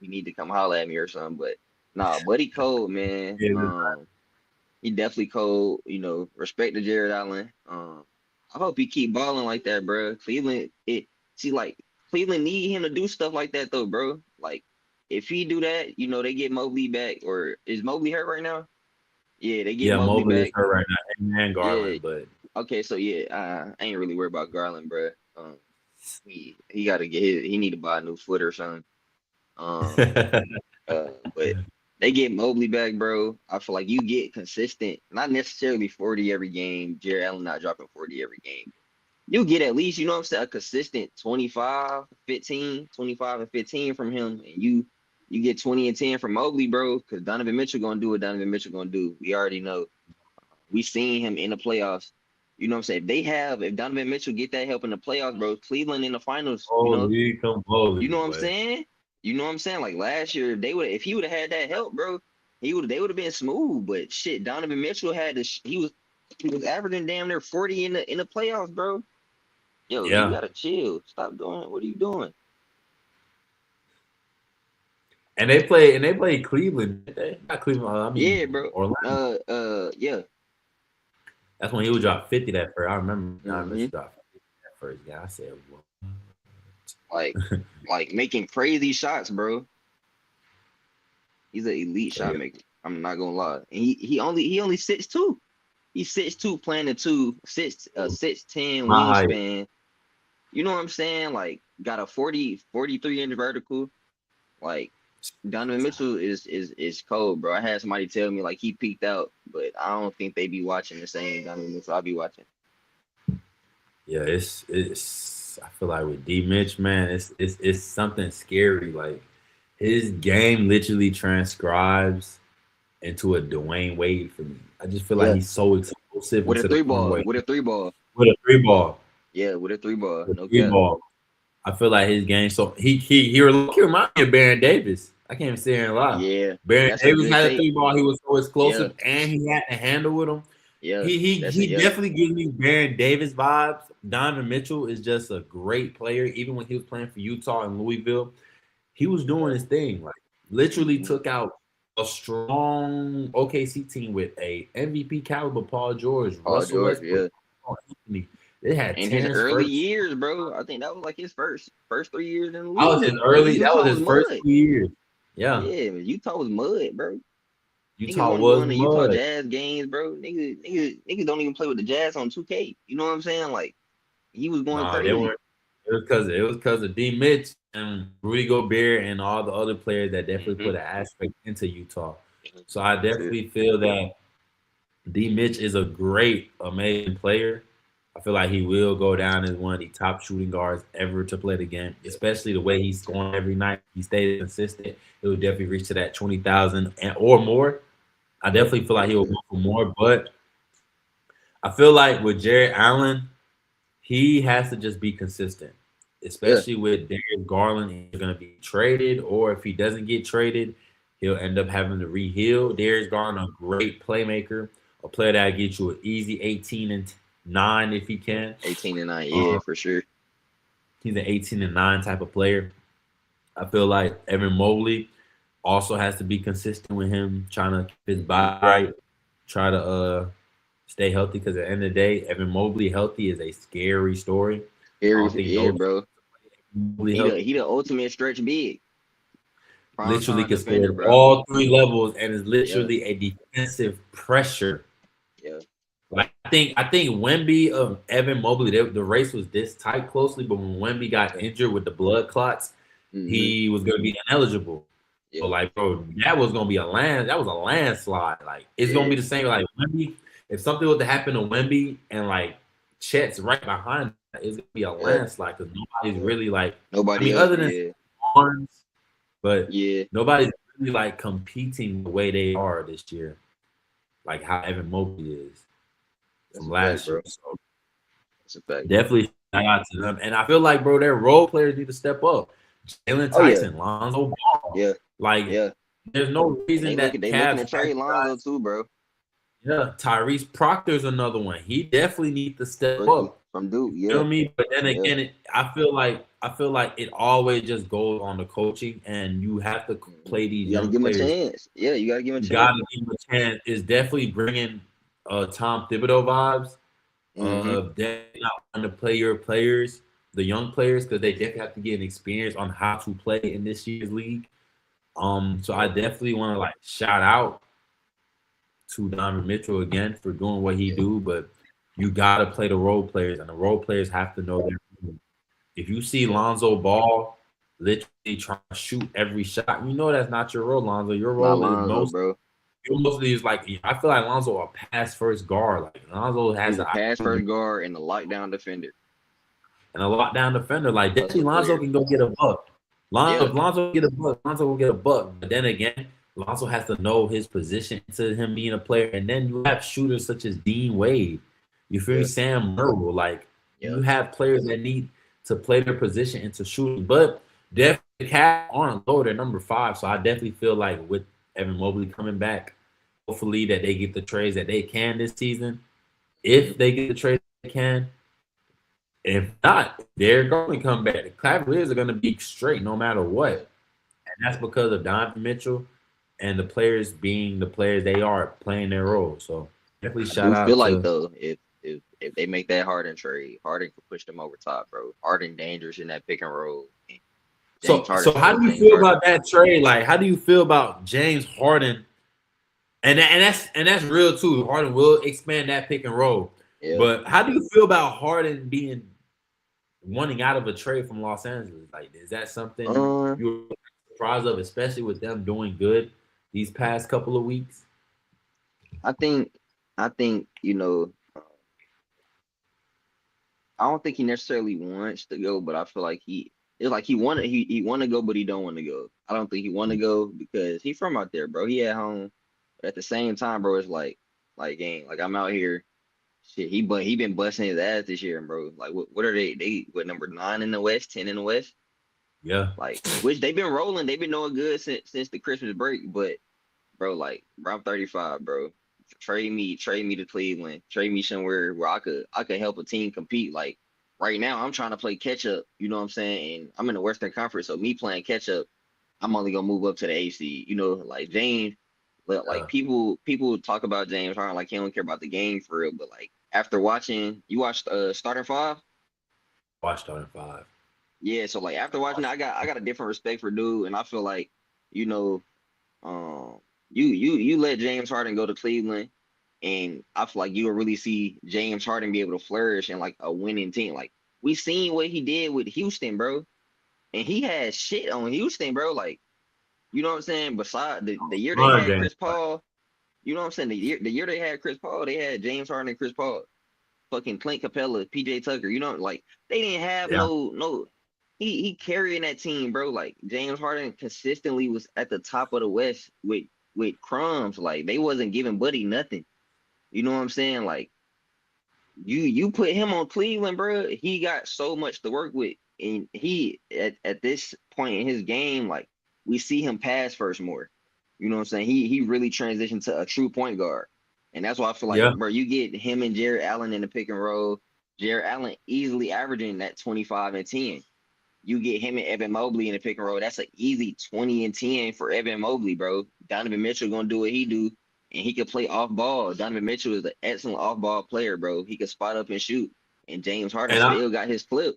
He need to come holler at me or something. But nah, Buddy cold, man. Yeah. He definitely cold. Respect to Jared Allen. I hope he keep balling like that, bro. Cleveland need him to do stuff like that though, bro. Like if he do that, they get Mobley back. Or is Mobley hurt right now? Yeah, they get Yeah, Mobley Mobley is back. hurt right now, and Yeah. Garland, but Okay, so yeah, I ain't really worried about Garland, bro. He got to he need to buy a new foot or something. Um, but they get Mobley back, bro. I feel like you get consistent, not necessarily 40 every game. Jared Allen not dropping 40 every game. You get at least, you know what I'm saying, a consistent 25, 15, 25 and 15 from him. And you get 20 and 10 from Mobley, bro, because Donovan Mitchell gonna do what Donovan Mitchell gonna do. We already know. We seen him in the playoffs. You know what I'm saying? If Donovan Mitchell get that help in the playoffs, bro, Cleveland in the finals, holy come holy, you know what I'm boy. saying? You know what I'm saying? Like last year, if he would have had that help, bro, they would have been smooth. But shit, Donovan Mitchell had this. He was averaging damn near 40 in the playoffs, bro. Yo, you Yeah. gotta chill. Stop doing it. What are you doing? And they play Cleveland. Not Cleveland. I Yeah, mean bro. Orlando. Yeah. That's when he would drop 50 that first. I remember John hmm Mitchell dropped 50 that first. Yeah, I said, what? Like, like making crazy shots, bro. He's an elite So shot yeah, maker. I'm not gonna lie. And he only 6'2". He's 6'2", playing the two, 6'10" my height. wingspan. You know what I'm saying? Like got a 43 inch vertical. Like Donovan Mitchell is cold, bro. I had somebody tell me like he peaked out, but I don't think they be watching the same Donovan Mitchell I be watching. Yeah, it's. I feel like with D Mitch, man, it's something scary. Like his game literally transcribes into a Dwayne Wade for me. I just feel like Yeah, he's so explosive with a into the three point ball, where with a three ball. with a three ball, Yeah, with a three ball. with a No three cap. ball. I feel like his game. So he reminds me of Baron Davis. I can't even sit here and lie. Yeah, Baron that's a Davis good had a take. three ball. He was so Yeah, explosive, and he had a handle with him. yeah. He definitely gives me Baron Davis vibes. Donovan Mitchell is just a great player. Even when he was playing for Utah and Louisville, he was doing his thing. Like literally hmm took out a strong OKC team with a MVP caliber Paul George, Paul Russell George. Westbrook, Yeah, Anthony. They had in his Terrence early Ferguson. years, bro. I think that was like his first 3 years in the That was his league. Nigga, early. That Utah was was his first mud. 2 years. Yeah, Yeah, Utah was mud, bro. Niggas Utah want to go was in the Utah mud. Jazz games, bro. Niggas don't even play with the Jazz on 2K. You know what I'm saying? Like he was going No, they crazy. weren't. It was because of D Mitch and Rudy Gobert and all the other players that definitely hmm put an aspect into Utah. So I That's it. definitely feel that D Mitch is a great, amazing player. I feel like he will go down as one of the top shooting guards ever to play the game, especially the way he's scoring every night. He stays consistent. It will definitely reach to that 20,000 or more. I definitely feel like he will hmm go for more, but I feel like with Jared Allen, he has to just be consistent. Yeah, especially with Darius Garland either going to be traded or if he doesn't get traded, he'll end up having to re-heal. Darius Garland, a great playmaker, a player that gets you an easy 18-9 if he can. 18-9. Yeah, Um, for sure. he's an 18-9 type of player. I feel like Evan Mobley also has to be consistent with him, trying to keep his Hmm. body right, try to stay healthy. Because at the end of the day, Evan Mobley healthy is a scary story. I Scary, don't think yeah, no bro. Mobley He healthy the ultimate stretch big, prime literally time can defender, score bro. all three levels and is Yeah, literally a defensive pressure. yeah. Like I think Wemby Evan Mobley, the race was this tight closely, but when Wemby got injured with the blood clots, Hmm. he was going to be ineligible. So Yeah, like, bro, that was a landslide. Like, it's gonna yeah, be the same. Like Wemby, if something was to happen to Wemby and like Chet's right behind, it's gonna be a yeah, landslide because nobody's yeah. really like. I Nobody mean, else. other than Yeah, Barnes, but yeah. nobody's really like competing the way they are this year, like how Evan Mobley is That's from a fact, last year. bro. So That's a fact. definitely shout out to them. And I feel like, bro, their role players need to step up. Jalen Oh yeah, Tyson, Lonzo Ball. yeah, Like, yeah. there's no And reason that they looking Cavs to have trade Lonzo guys. too, bro. Yeah, Tyrese Proctor's another one. He definitely needs to step Rookie up. from Duke. You Yeah, feel me? But then yeah. again, I feel like it always just goes on the coaching, and you have to Hmm. play these You got to young give him a players. chance. Yeah, you got to give him a You chance. gotta give them a chance. It's definitely bringing Tom Thibodeau vibes. Hmm. Definitely not wanting to play your players, the young players, because they definitely have to get an experience on how to play in this year's league. So I Yeah, definitely want to like shout out to Donovan Mitchell again for doing what he yeah. do, but you gotta play the role players, and the role players have to know their role. If you see Yeah. Lonzo Ball literally trying to shoot every shot, you know that's not your role, Lonzo. Your Not role is Lonzo, bro. mostly is like I feel like Lonzo a pass first guard. Like Lonzo has He's the a pass IQ first guard and a lockdown defender. and a lockdown defender. Like definitely Hustle Lonzo player. can go get a buck. Yeah. If Lonzo get a buck, Lonzo will get a buck. But then again, Lonzo has to know his position to him being a player. And then you have shooters such as Dean Wade. You feel me? Yeah. Sam Merrill. Like Yeah. you have players that need to play their position into shooting. But definitely the Cavs aren't low. They're number 5. So I definitely feel like with Evan Mobley coming back, hopefully that they get the trades that they can this season. Hmm. If they get the trades they can, if not, they're going to come back. The Cavaliers are going to be straight no matter Yeah. what. And that's because of Donovan Mitchell and the players being the players they are playing their role. So definitely I shout do feel out like to. though, if they make that Harden trade, Harden could push them over top, bro. Harden dangerous in that pick and roll. James So Harden how still do you James feel Harden. about that trade? Like, how do you feel about James Harden? And that's real too. Harden will expand that pick and roll. Yeah. But how do you feel about Harden being wanting out of a trade from Los Angeles? Like, is that something Um, you're surprised of, especially with them doing good these past couple of weeks? I think I think, I don't think he necessarily wants to go, but I feel like it's like he want to go, but he don't want to go. I don't think he want to go because he from out there, bro. He at home, but at the same time, bro, it's like gang, like I'm out here. Shit, he been busting his ass this year, bro. Like what are they? They what number 9 in the West, 10 in the West? Yeah. Like which they've been rolling. They've been doing good since the Christmas break. But bro, like bro, I'm 35, bro. Trade me to Cleveland. Trade me somewhere where I could help a team compete. Like right now, I'm trying to play catch up. You know what I'm saying? And I'm in the Western Conference, so me playing catch up, I'm only gonna move up to the AC. You know, like James. Like Yeah. people talk about James Harden like he don't care about the game for real, but like after watching, you watched starting five. Watched on 5. Yeah, so like after watching, I got a different respect for dude, and I feel like you know, you let James Harden go to Cleveland, and I feel like you'll really see James Harden be able to flourish in like a winning team. Like we seen what he did with Houston, bro, and he had shit on Houston, bro. Like you know what I'm saying. Beside the year they Run had game. Chris Paul, you know what I'm saying. The year they had Chris Paul, they had James Harden and Chris Paul, fucking Clint Capella, PJ Tucker. You know, like they didn't have Yeah. no. He carrying that team, bro. Like James Harden consistently was at the top of the West with crumbs. Like they wasn't giving Buddy nothing. You know what I'm saying? Like you put him on Cleveland, bro. He got so much to work with. and he at this point in his game, like we see him pass first more. You know what I'm saying? He really transitioned to a true point guard. And that's why I feel like, Yeah. bro, you get him and Jared Allen in the pick and roll. Jared Allen easily averaging that 25 and 10. You get him and Evan Mobley in the pick and roll. That's an easy 20 and 10 for Evan Mobley, bro. Donovan Mitchell gonna do what he do, and he can play off ball. Donovan Mitchell is an excellent off ball player, bro. He can spot up and shoot. And James Harden And I still got his clip.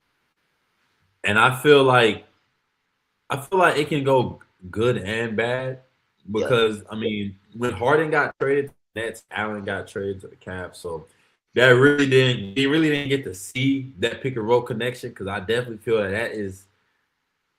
and I feel like it can go good and bad Yeah, because I mean when Harden got traded to the Nets, Allen got traded to the Cavs, so that really didn't get to see that pick and roll connection because I definitely feel that is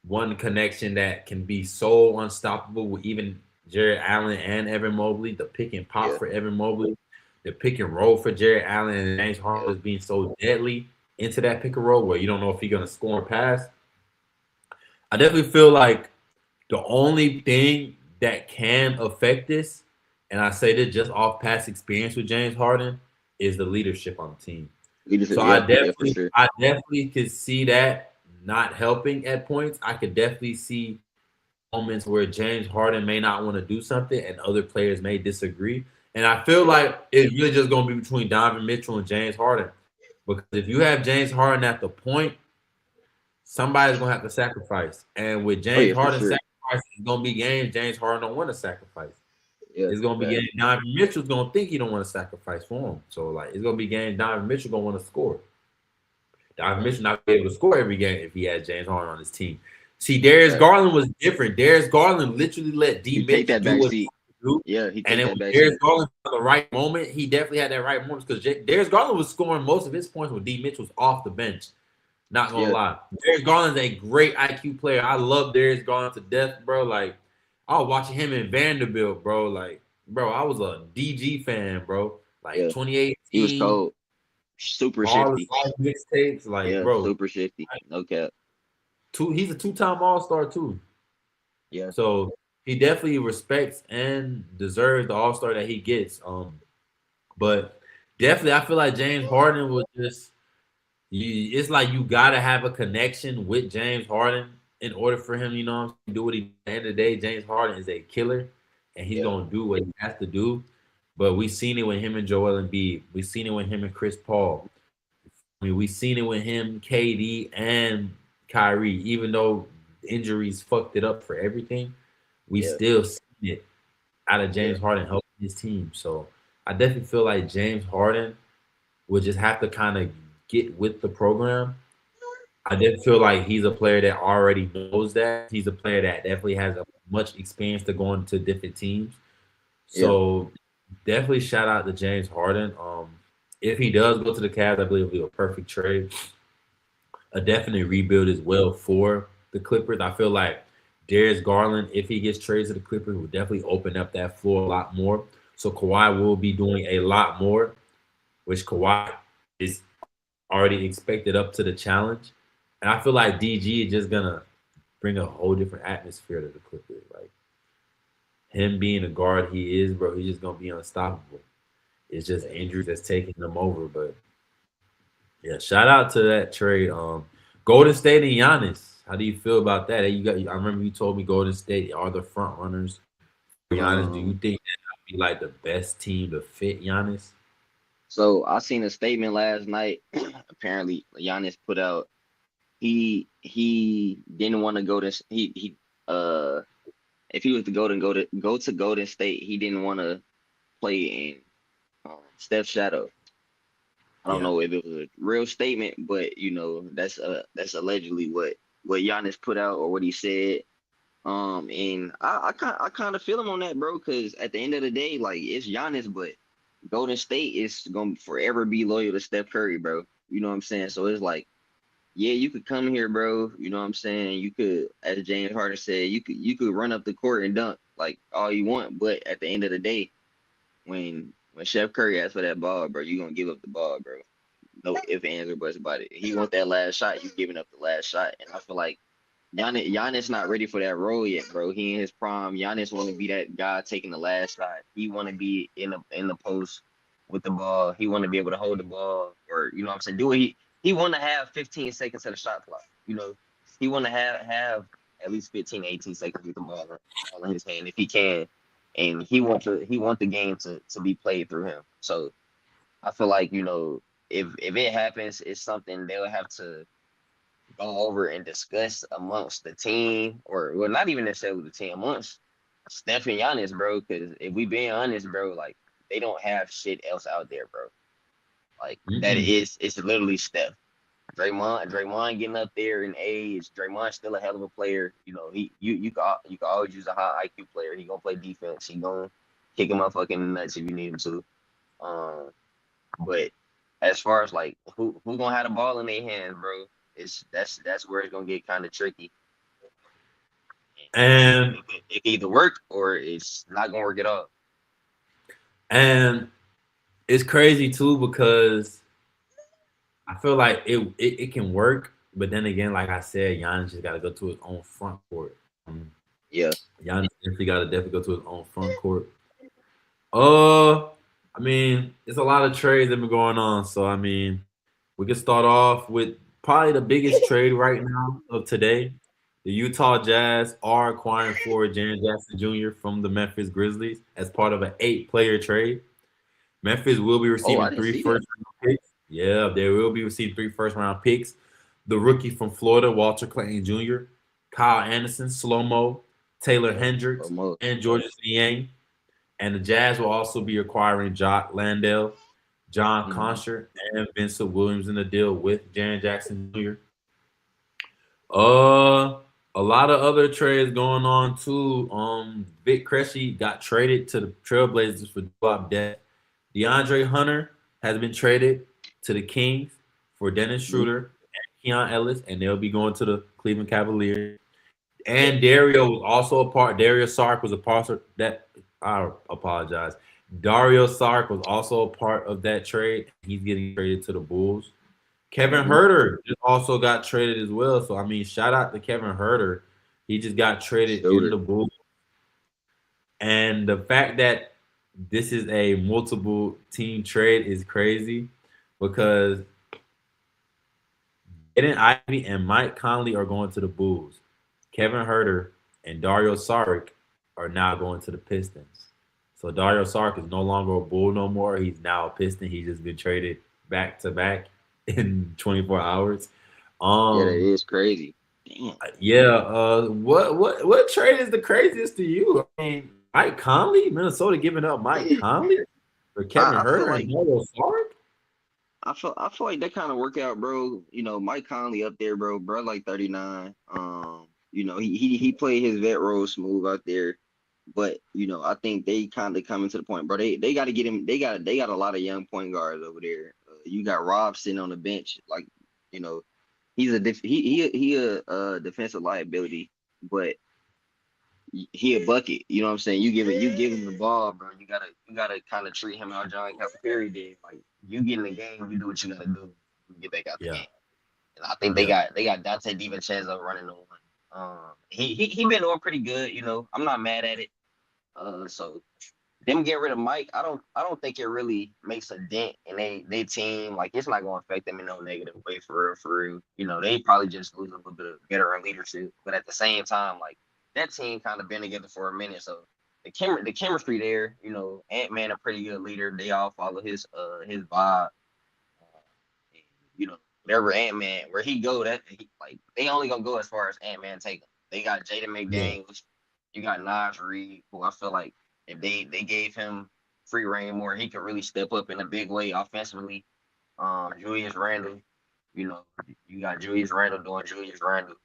one connection that can be so unstoppable with even Jared Allen and Evan Mobley. The pick and pop yeah, for Evan Mobley, the pick and roll for Jared Allen and James yeah, Harden is being so deadly into that pick and roll where you don't know if he's gonna score or pass. I definitely feel like the only thing that can affect this, and I say this just off past experience with James Harden, is the leadership on the team. So I yeah, yeah, for definitely, sure. I definitely could see that not helping at points. I could definitely see moments where James Harden may not want to do something and other players may disagree. And I feel Yeah. like it's really just going to be between Donovan Mitchell and James Harden. Because if you have James Harden at the point, somebody's going to have to sacrifice. And with Oh James yeah, for Harden sure. sacrificing, it's going to be games James Harden don't want to sacrifice. Yeah, It's gonna be fact. games Donovan Mitchell's gonna think he don't want to sacrifice for him. So like it's gonna be games Donovan Mitchell gonna want to score. Donovan Fact. Mitchell not gonna be able to score every game if he had James Harden on his team. See, Darius Fact. Garland was different. Darius Garland literally let D He take Mitch that do back what he seat. wanted to do. Yeah, he And take then that when back Darius seat. Garland found the right moment, he definitely had that right moment because Darius Garland was scoring most of his points when D Mitch was off the bench. Not gonna Yeah, lie. Darius Garland's a great IQ player. I love Darius Garland to death, bro. Like, I was watching him in Vanderbilt, bro. Like, bro, I was a DG fan, bro. Like yeah. He was 2018, cold. Super all the shifty. five mixtapes, like, Yeah, bro. super shifty. No cap. He's a two-time All-Star too. Yeah, So he definitely respects and deserves the All-Star that he gets. But definitely I feel like James Harden was just it's like you gotta have a connection with James Harden in order for him, do what he at the end of the day. James Harden is a killer and he's yeah, gonna do what he has to do. But we've seen it with him and Joel Embiid. We've seen it with him and Chris Paul. I mean, we've seen it with him, KD, and Kyrie. Even though injuries fucked it up for everything, we yeah, still seen it out of yeah, James Harden helping his team. So I definitely feel like James Harden would just have to kind of get with the program. I did feel like he's a player that already knows that. He's a player that definitely has a much experience to go into different teams. yeah, So definitely shout out to James Harden. If he does go to the Cavs, I believe it'll be a perfect trade. A definite rebuild as well for the Clippers. I feel like Darius Garland, if he gets traded to the Clippers, will definitely open up that floor a lot more. So Kawhi will be doing a lot more, which Kawhi is already expected up to the challenge. And I feel like DG is just gonna bring a whole different atmosphere to the Clippers. Like him being the guard he is, bro, he's just gonna be unstoppable. It's just yeah. injuries that's taking them over. But yeah, shout out to that trade. Golden State and Giannis. How do you feel about that? I remember you told me Golden State are the front runners for Giannis. Do you Um, think that would be like the best team to fit Giannis? so I seen a statement last night. Apparently, Giannis put out he didn't want to go to he if he was to go to Golden State, he didn't want to play in Steph's shadow. I don't Yeah, know if it was a real statement, but that's allegedly what Giannis put out or what he said. And I kind of feel him on that, bro, because at the end of the day, like it's Giannis, but Golden State is gonna forever be loyal to Steph Curry, bro. You know what I'm saying? So it's like, yeah, you could come here, bro. You know what I'm saying? You could, as James Harden said, you could run up the court and dunk like all you want, but at the end of the day, when Chef Curry asks for that ball, bro, you gonna give up the ball, bro. No ifs, ands, or buts about it. He want that last shot, you giving up the last shot. And I feel like Giannis not ready for that role yet, bro. He in his prime. Giannis want to be that guy taking the last shot. He want to be in the post with the ball. He want to be able to hold the ball, or you know what I'm saying. Do what he he want to have 15 seconds of the shot clock. He want to have at least 15, 18 seconds with the ball in his hand if he can, and he want the game to be played through him. So I feel like if it happens, it's something they'll have to go over and discuss amongst the team, or well, not even necessarily the team, amongst Steph and Giannis, bro. Because if we being honest, bro, like they don't have shit else out there, bro. Like that Mm-mm. is it's literally Steph. Draymond getting up there in age. Draymond's still a hell of a player. You can always use a high IQ player. He gonna play defense. He gonna kick him fucking nuts if you need him to. Um, but as far as like who gonna have the ball in their hands, bro, that's where it's gonna get kind of tricky. And It can either work or it's not gonna work at all. and it's crazy too because I feel like it can work, but then again, like I said, Giannis just got to go to his own front court. Yeah. Giannis definitely go to his own front court. Uh, I mean, it's a lot of trades that been going on, so I mean, we can start off with probably the biggest trade right now of today. The Utah Jazz are acquiring forward Jaren Jackson Jr. from the Memphis Grizzlies as part of an 8-player trade. Memphis will be Oh, I receiving didn't three see that. first round picks. Yeah, they will be receiving 3 first round picks. The rookie from Florida, Walter Clayton Jr., Kyle Anderson, Slow Mo, Taylor Hendricks, Almost. and Georges Niang. And the Jazz will also be acquiring Jock Landale, John Mm-hmm. Concert, and Vincent Williams in the deal with Jaren Jackson Jr. Uh, a lot of other trades going on too. Vic Krejci got traded to the Trailblazers for drop debt. DeAndre Hunter has been traded to the Kings for Dennis Mm-hmm. Schroeder and Keon Ellis, and they'll be going to the Cleveland Cavaliers. And Dario was also a part. Dario Sark was a part of that. I apologize. Dario Sark was also a part of that trade. He's getting traded to the Bulls. Kevin Mm-hmm. Herter just also got traded as well. So I mean, shout out to Kevin Herter. He just got traded in Shooter. the Bulls. And the fact that this is a multiple team trade is crazy because Jaden Ivey and Mike Conley are going to the Bulls. Kevin Herter and Dario Saric are now going to the Pistons. So Dario Saric is no longer a Bull no more. He's now a Piston. He's just been traded back to back in 24 hours. Yeah, that Um, is crazy. Damn. yeah. What trade is the craziest to you? I mean, Mike Conley, Minnesota giving up Mike Conley for Kevin I feel Herter and like Dario Saric. I feel like that kind of work out, bro. Mike Conley up there, bro. Bro, like 39. He played his vet role smooth out there. But I think they kind of coming to the point, bro. They got to get him. They got a lot of young point guards over there. You got Rob sitting on the bench, like you know, he's a he a defensive liability, but he a bucket. You know what I'm saying? You give him the ball, bro. You gotta kind of treat him how John Calipari did. Like you get in the game, you do what you gotta do. You get back out the Yeah. game. And I think they Yeah. got Dante DiVincenzo running the one. He been doing pretty good. I'm not mad at it. So them getting rid of Mike, I don't think it really makes a dent in they team. Like it's not gonna affect them in no negative way for real, for real. They probably just lose a little bit of veteran leadership. But at the same time, like that team kind of been together for a minute. So the chemistry there, Ant Man a pretty good leader. They all follow his vibe. And, wherever Ant Man, where he go, like they only gonna go as far as Ant Man take him. They got Jaden Yeah. McDaniels, you got Naj Reed, who I feel like if they gave him free reign more, he could really step up in a big way offensively. Julius Randle, you know, you got Julius Randle doing Julius Randle.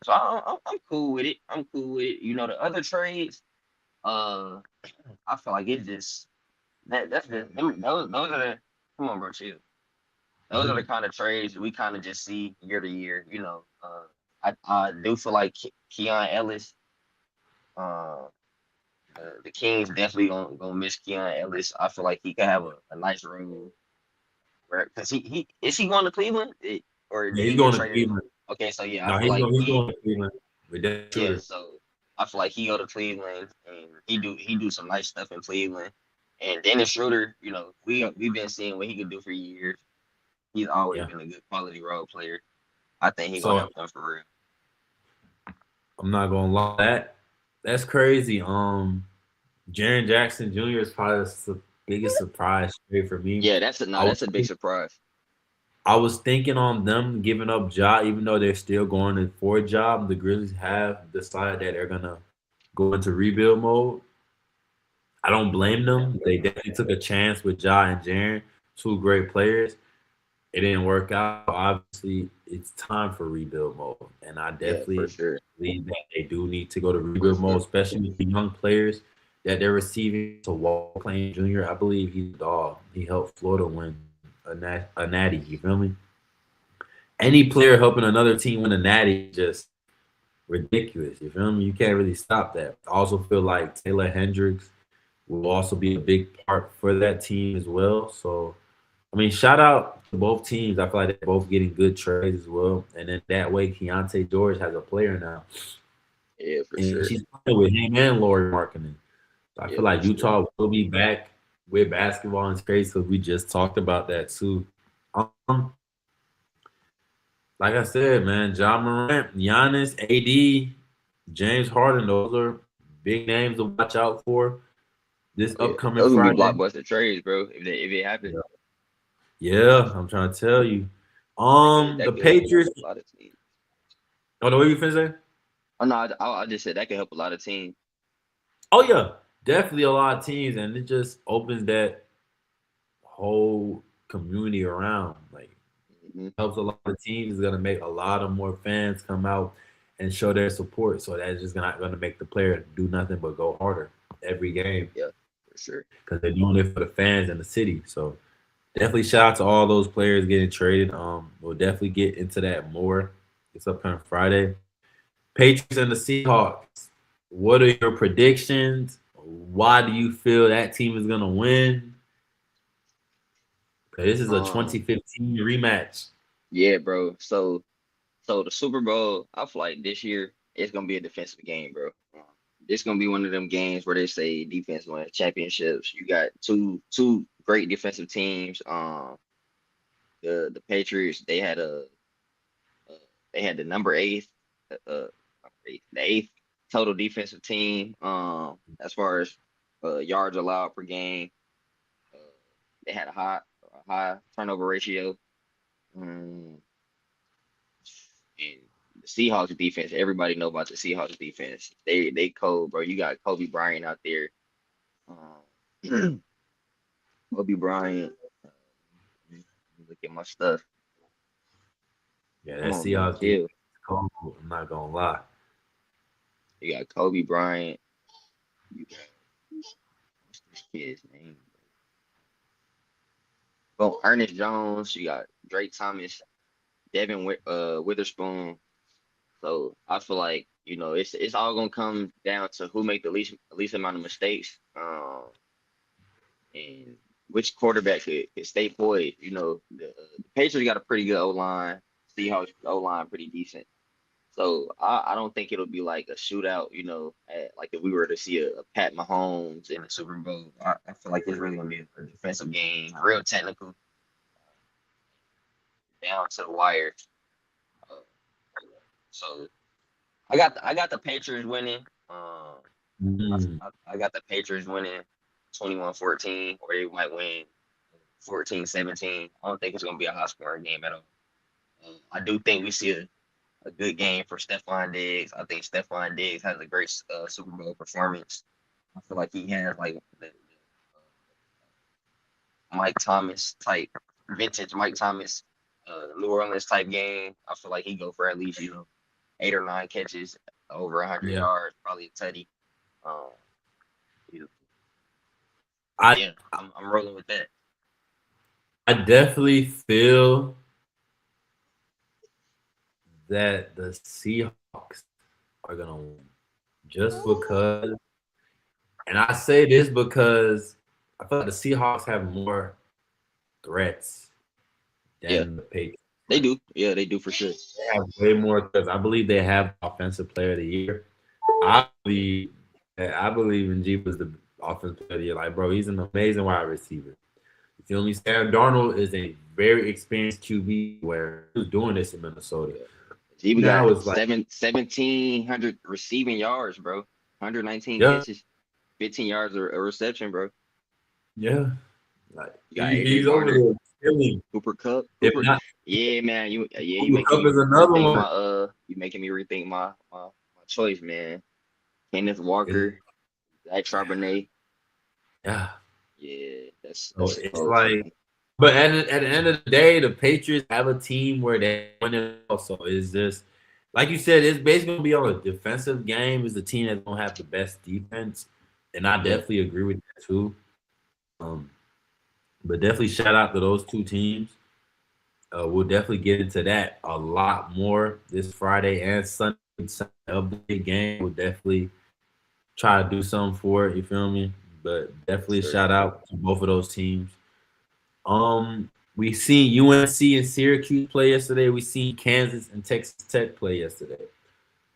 So I'm cool with it. I'm cool with it. The other trades, uh, I feel like it just that's just those are the come on, bro, chill. Those are the Mhm. kind of trades we kind of just see year to year. I do feel like Keon Ellis, uh, the Kings definitely gonna miss Keon Ellis. I feel like he could have a nice role where because he is he going to Cleveland or Yeah, did he's he get going to traded? Cleveland. Okay, so yeah, I No, feel like he's going to Cleveland with that yeah, shooter. so I feel like he go to Cleveland and he do some nice stuff in Cleveland. And Dennis Schroeder, we've been seeing what he could do for years. He's always Yeah. been a good quality role player. I think he's gonna So help them for real. I'm not gonna lie, that's crazy. Jaren Jackson Jr. is probably the biggest surprise trade for me. Yeah, I was that's a big surprise. I was thinking on them giving up Ja, even though they're still going in for Ja. The Grizzlies have decided that they're gonna go into rebuild mode. I don't blame them. They definitely took a chance with Ja and Jaren, two great players. It didn't work out. Obviously, it's time for rebuild mode, and I Yeah, for definitely sure. believe that they do need to go to For rebuild mode, sure. especially with the young players that they're receiving. To Walt Clayton Jr., I believe he's a dog. He helped Florida win a natty. You feel me? Any player helping another team win a natty is just ridiculous. You feel me? You can't really stop that. I also feel like Taylor Hendricks will also be a big part for that team as well. So, I mean, shout out to both teams. I feel like they're both getting good trades as well. And then that way, Keontae George has a player now. Yeah, for And sure. she's playing with him and Laurie Markkinen. So I Yeah, feel for like sure. Utah will be back with basketball and space because we just talked about that too. Um, like I said, man, John Morant, Giannis, AD, James Harden, those are big names to watch out for this Yeah, upcoming those gonna be Friday. blockbuster trades, bro. If it happen, Yeah, yeah, I'm trying to tell you. The that could help Patriots. a lot of teams. Oh, the way you finna say? Oh no, I just said that could help a lot of teams. Oh yeah, definitely a lot of teams, and it just opens that whole community around. Like Hmm. helps a lot of teams. Is gonna make a lot of more fans come out and show their support. So that's just not gonna make the player do nothing but go harder every game Yeah, for sure. because they're doing it for the fans and the city. So definitely shout out to all those players getting traded. We'll definitely get into that more. It's upcoming Friday. Patriots and the Seahawks. What are your predictions? Why do you feel that team is gonna win? This is a Um, 2015 rematch. yeah, bro. So the Super Bowl, I feel like this year it's gonna be a defensive game, bro. It's gonna be one of them games where they say defense wins championships. You got two great defensive teams. The Patriots uh, they had the number eighth, uh, the eighth total defensive team. As far as yards allowed per game, uh, they had a high turnover ratio. Um, and the Seahawks defense, everybody know about the Seahawks defense. They cold, bro. You got Kobe Bryant out there. Um, Kobe Bryant. Let me look at my stuff. Yeah, Come that on, man, Seahawks defense chill. is cold. I'm not gonna lie. You got Kobe Bryant. You got what's this kid's name? Oh, Ernest Jones. You got Drake Thomas, Witherspoon. So I feel like it's all gonna come down to who make the least amount of mistakes. And which quarterback could stay poised. The Patriots got a pretty good O line. Seahawks O line pretty decent. So I don't think it'll be like a shootout. Like if we were to see a Pat Mahomes in the Super Bowl. I feel like it's really gonna be a defensive game, real technical, down to the wire. Uh, so I got the Patriots winning. Mm, I got the Patriots winning 21-14, or they might win 14-17. I don't think it's gonna be a high scoring game at all. I do think we see a good game for Stephon Diggs. I think Stephon Diggs has a great Super Bowl performance. I feel like he has like the Mike Thomas type, vintage Mike Thomas, New Orleans type game. I feel like he go for at least 8 or 9 catches, over 100 yeah, yards, probably a tutty. Um, you know, I yeah, I'm rolling with that. I definitely feel that the Seahawks are gonna win just because, and I say this because I feel like the Seahawks have more threats Yeah, than the Patriots. they do. Yeah, they do for sure. They have way more threats. I believe they have offensive player of the year. I believe in G was the offensive player of the year. Like, bro, he's an amazing wide receiver. feel me? Sam Darnold is a very experienced QB where he was doing this in Minnesota. Yeah. He got Now it's like, 1,700 receiving yards, bro. 119 yeah, catches, 15 yards a reception, bro. yeah. Like You got AJ he's over Barner, there killing. Cooper Cup, If Cooper. not, Yeah, man. You Cooper making Cup me is another rethink one. my you making me rethink my choice, man. Kenneth It's, Walker, Zach Charbonnet. yeah. Yeah, So that's it's close, like, man. but at the end of the day, the Patriots have a team where they win it all. So it's just like you said, it's basically gonna be on a defensive game. It's the team that's gonna have the best defense, and I Yeah, definitely agree with that too. Um, but definitely shout out to those two teams. We'll definitely get into that a lot more this Friday and Sunday of the big game. We'll definitely try to do something for it. You feel me? But definitely sir. shout out to both of those teams. We seen UNC and Syracuse play yesterday. We seen Kansas and Texas Tech play yesterday.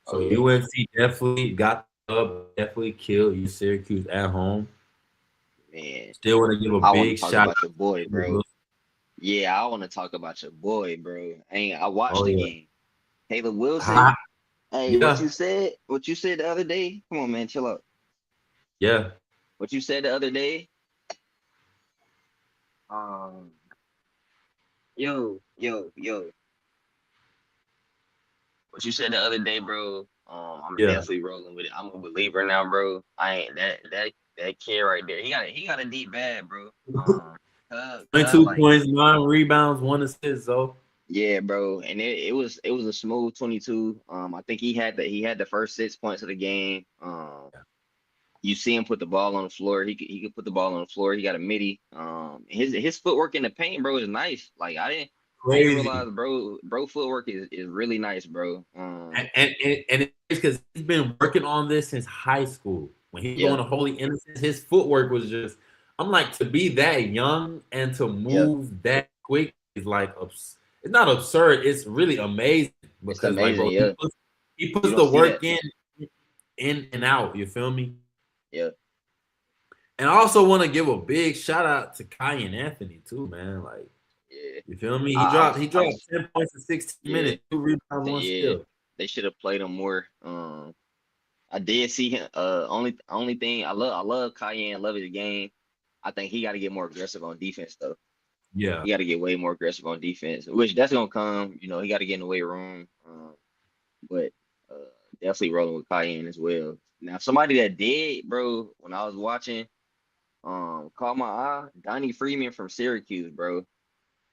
Oh So yeah, UNC definitely got up, definitely killed you Syracuse at home. man. Still want to give a I want to big talk shout about out your boy, to bro. Will. Yeah, I want to talk about your boy, bro. I watched Oh the yeah. game. Caleb Wilson. Ha, Hey, what yeah. you said? What you said the other day? Come on, man, chill out. Yeah. What you said the other day? Um, yo. What you said the other day, bro? I'm Yeah. definitely rolling with it. I'm a believer now, bro. I ain't that kid right there. He got a deep bag, bro. 'Cause 22 like points, 9 rebounds, 1 assist, so yeah, bro. And it was a smooth 22. I think he had the first 6 points of the game. You see him put the ball on the floor. He could put the ball on the floor. He got a midi. His footwork in the paint, bro, is nice. Like I didn't crazy. realize, bro, footwork is really nice, bro. And it's because he's been working on this since high school. When he was Yeah, going to Holy Innocents, his footwork was just. I'm like, to be that young and to yeah, move that quick is like it's not absurd. It's really amazing it's because like, amazing. bro, Yeah, he you puts don't the see that. work in and out. You feel me? Yeah, And I also want to give a big shout out to Kai and Anthony too, man. Like, yeah. you feel me? He I dropped was, he I dropped was, 10 points in 16 yeah, minutes, 2 rebounds, one yeah. steal. They should have played him more. I did see him. Only thing I love Cayenne, love his game. I think he got to get more aggressive on defense though. Yeah. He got to get way more aggressive on defense, which that's gonna come. He got to get in the weight room. But uh, definitely rolling with Cayenne as well. Now, somebody that did, bro, when I was watching, caught my eye, Donnie Freeman from Syracuse, bro.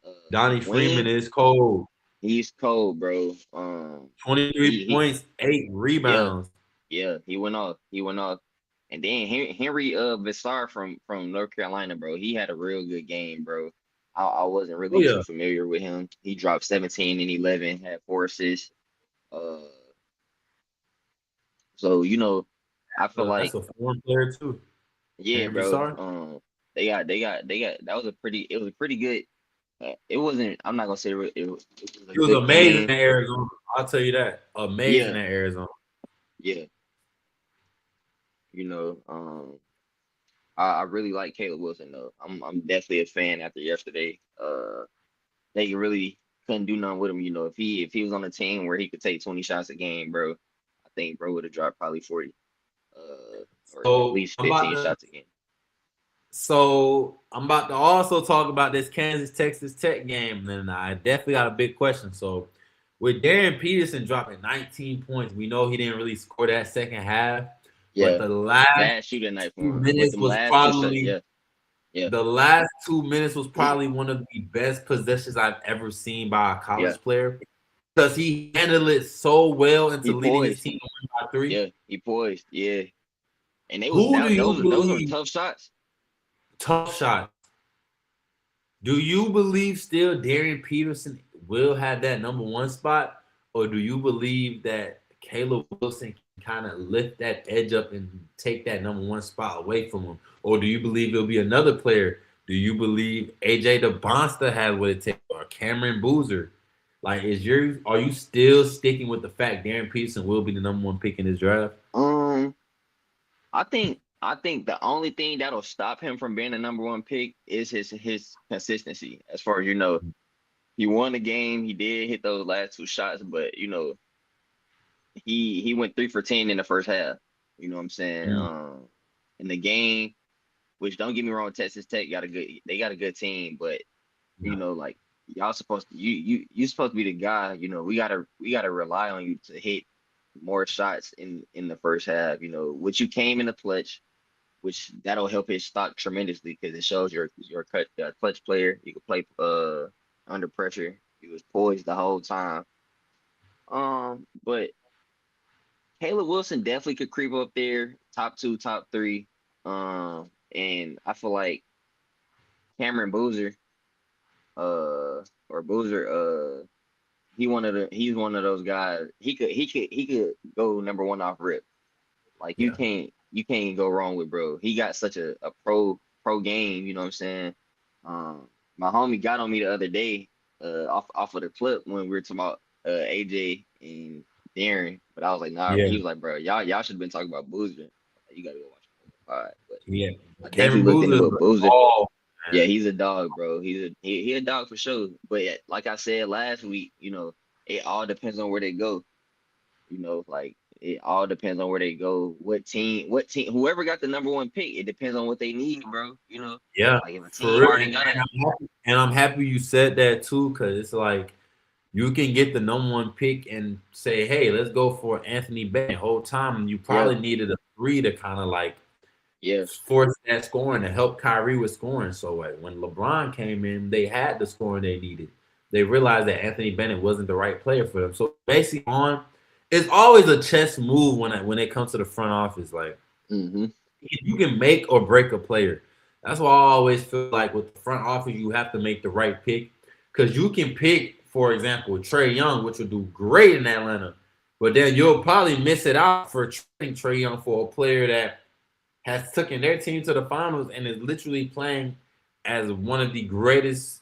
Uh, Donnie Freeman Wing, is cold. he's cold, bro. 23 He points, 8 yeah, rebounds. yeah, he went off. He went off. And then Henry Visar from North Carolina, bro. He had a real good game, bro. I wasn't Oh really too yeah. familiar with him. He dropped 17 and 11, had 4 assists. Uh, so I feel That's like a foreign player too. yeah, Henry bro. Sar. They got that was a pretty good. It wasn't. I'm not gonna say it was a He was good amazing game. at Arizona. I'll tell you that. Amazing Yeah, at Arizona. yeah. You know, I really like Caleb Wilson though. I'm definitely a fan after yesterday. They really couldn't do nothing with him. If he was on a team where he could take 20 shots a game, bro, I think bro would have dropped probably 40, or at So least 15 shots a game. I'm about to also talk about this Kansas Texas Tech game, and I definitely got a big question. So with Darren Peterson dropping 19 points, we know he didn't really score that second half, but Yeah, the last bad shooting night two for him with minutes them was last 2 shots. probably Yeah, yeah, the last 2 minutes was probably one of the best possessions I've ever seen by a yeah. college player because he handled it so well into He leading his poised. team to win by 3. Yeah, he poised. Yeah, and they was Who do that you those were believe tough shots. tough shot? Do you believe still Darian Peterson will have that number one spot, or do you believe that Caleb Wilson can kind of lift that edge up and take that number one spot away from him, or do you believe it'll be another player? Do you believe AJ DeBonsta has what it takes, or Cameron Boozer? Like, are you still sticking with the fact Darren Peterson will be the number one pick in this draft? Um, I think I think the only thing that'll stop him from being the number one pick is his consistency. As far as he won the game. He did hit those last two shots, but he went 3 for 10 in the first half. You know what I'm saying? Mm, In the game, which don't get me wrong, Texas Tech they got a good team, but yeah, like y'all supposed to you supposed to be the guy. We gotta rely on you to hit more shots in the first half. Which you came in the clutch, which that'll help his stock tremendously because it shows you're a clutch player. You can play under pressure. He was poised the whole time. But Caleb Wilson definitely could creep up there, top two, top three. And I feel like Cameron Boozer, or Boozer, he's one of those guys. He could go number one off rip. Like yeah, you can't go wrong with bro. He got such a pro game, you know what I'm saying? My homie got on me the other day, off of the clip when we were talking about AJ and Darren, but I was like, nah, yeah, he was like, bro, y'all should have been talking about Boozer. Like, you gotta go watch the whole pod. But yeah. I definitely Cameron looked Boozer is into it. a Boozer, ball, yeah, man. he's a dog, bro. He a dog for sure. But yeah, like I said last week, it all depends on where they go. Like it all depends on where they go, whoever got the number one pick, it depends on what they need, bro. Yeah, Like if a for team real. already got a And I'm happy you said that too, because it's like you can get the number one pick and say, hey, let's go for Anthony Bennett. Whole time you yeah, probably needed a three to kind of like yeah, force that scoring to help Kyrie with scoring. So like when LeBron came in, they had the scoring they needed. They realized that Anthony Bennett wasn't the right player for them. So basically, it's always a chess move when it comes to the front office. Like mm-hmm, you can make or break a player. That's why I always feel like with the front office, you have to make the right pick because you can pick, for example, Trey Young, which will do great in Atlanta, but then you'll probably miss it out for trading Trey Young for a player that has taken their team to the finals and is literally playing as one of the greatest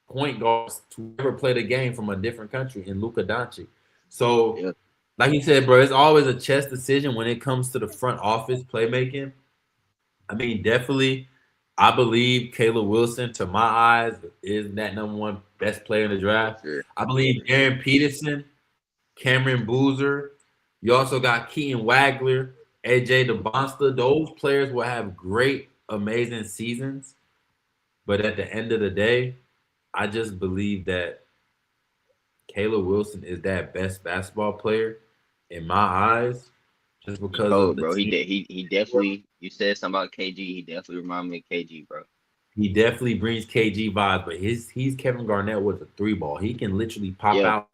point guards to ever play the game from a different country in Luka Doncic. So, yeah, like you said, bro, it's always a chess decision when it comes to the front office playmaking. I mean, definitely, I believe Caleb Wilson, to my eyes, is that number one best player in the for draft. sure, I believe for sure. Aaron Peterson, Cameron Boozer. You also got Keaton Wagler, AJ DeBonsta. Those players will have great, amazing seasons. But at the end of the day, I just believe that Caleb Wilson is that best basketball player in my eyes, just He because of cold, the bro. He team. did. He definitely. You said something about KG. He definitely reminded me of KG, bro. He definitely brings KG vibes, but he's Kevin Garnett with a three ball. He can literally pop Yeah, out.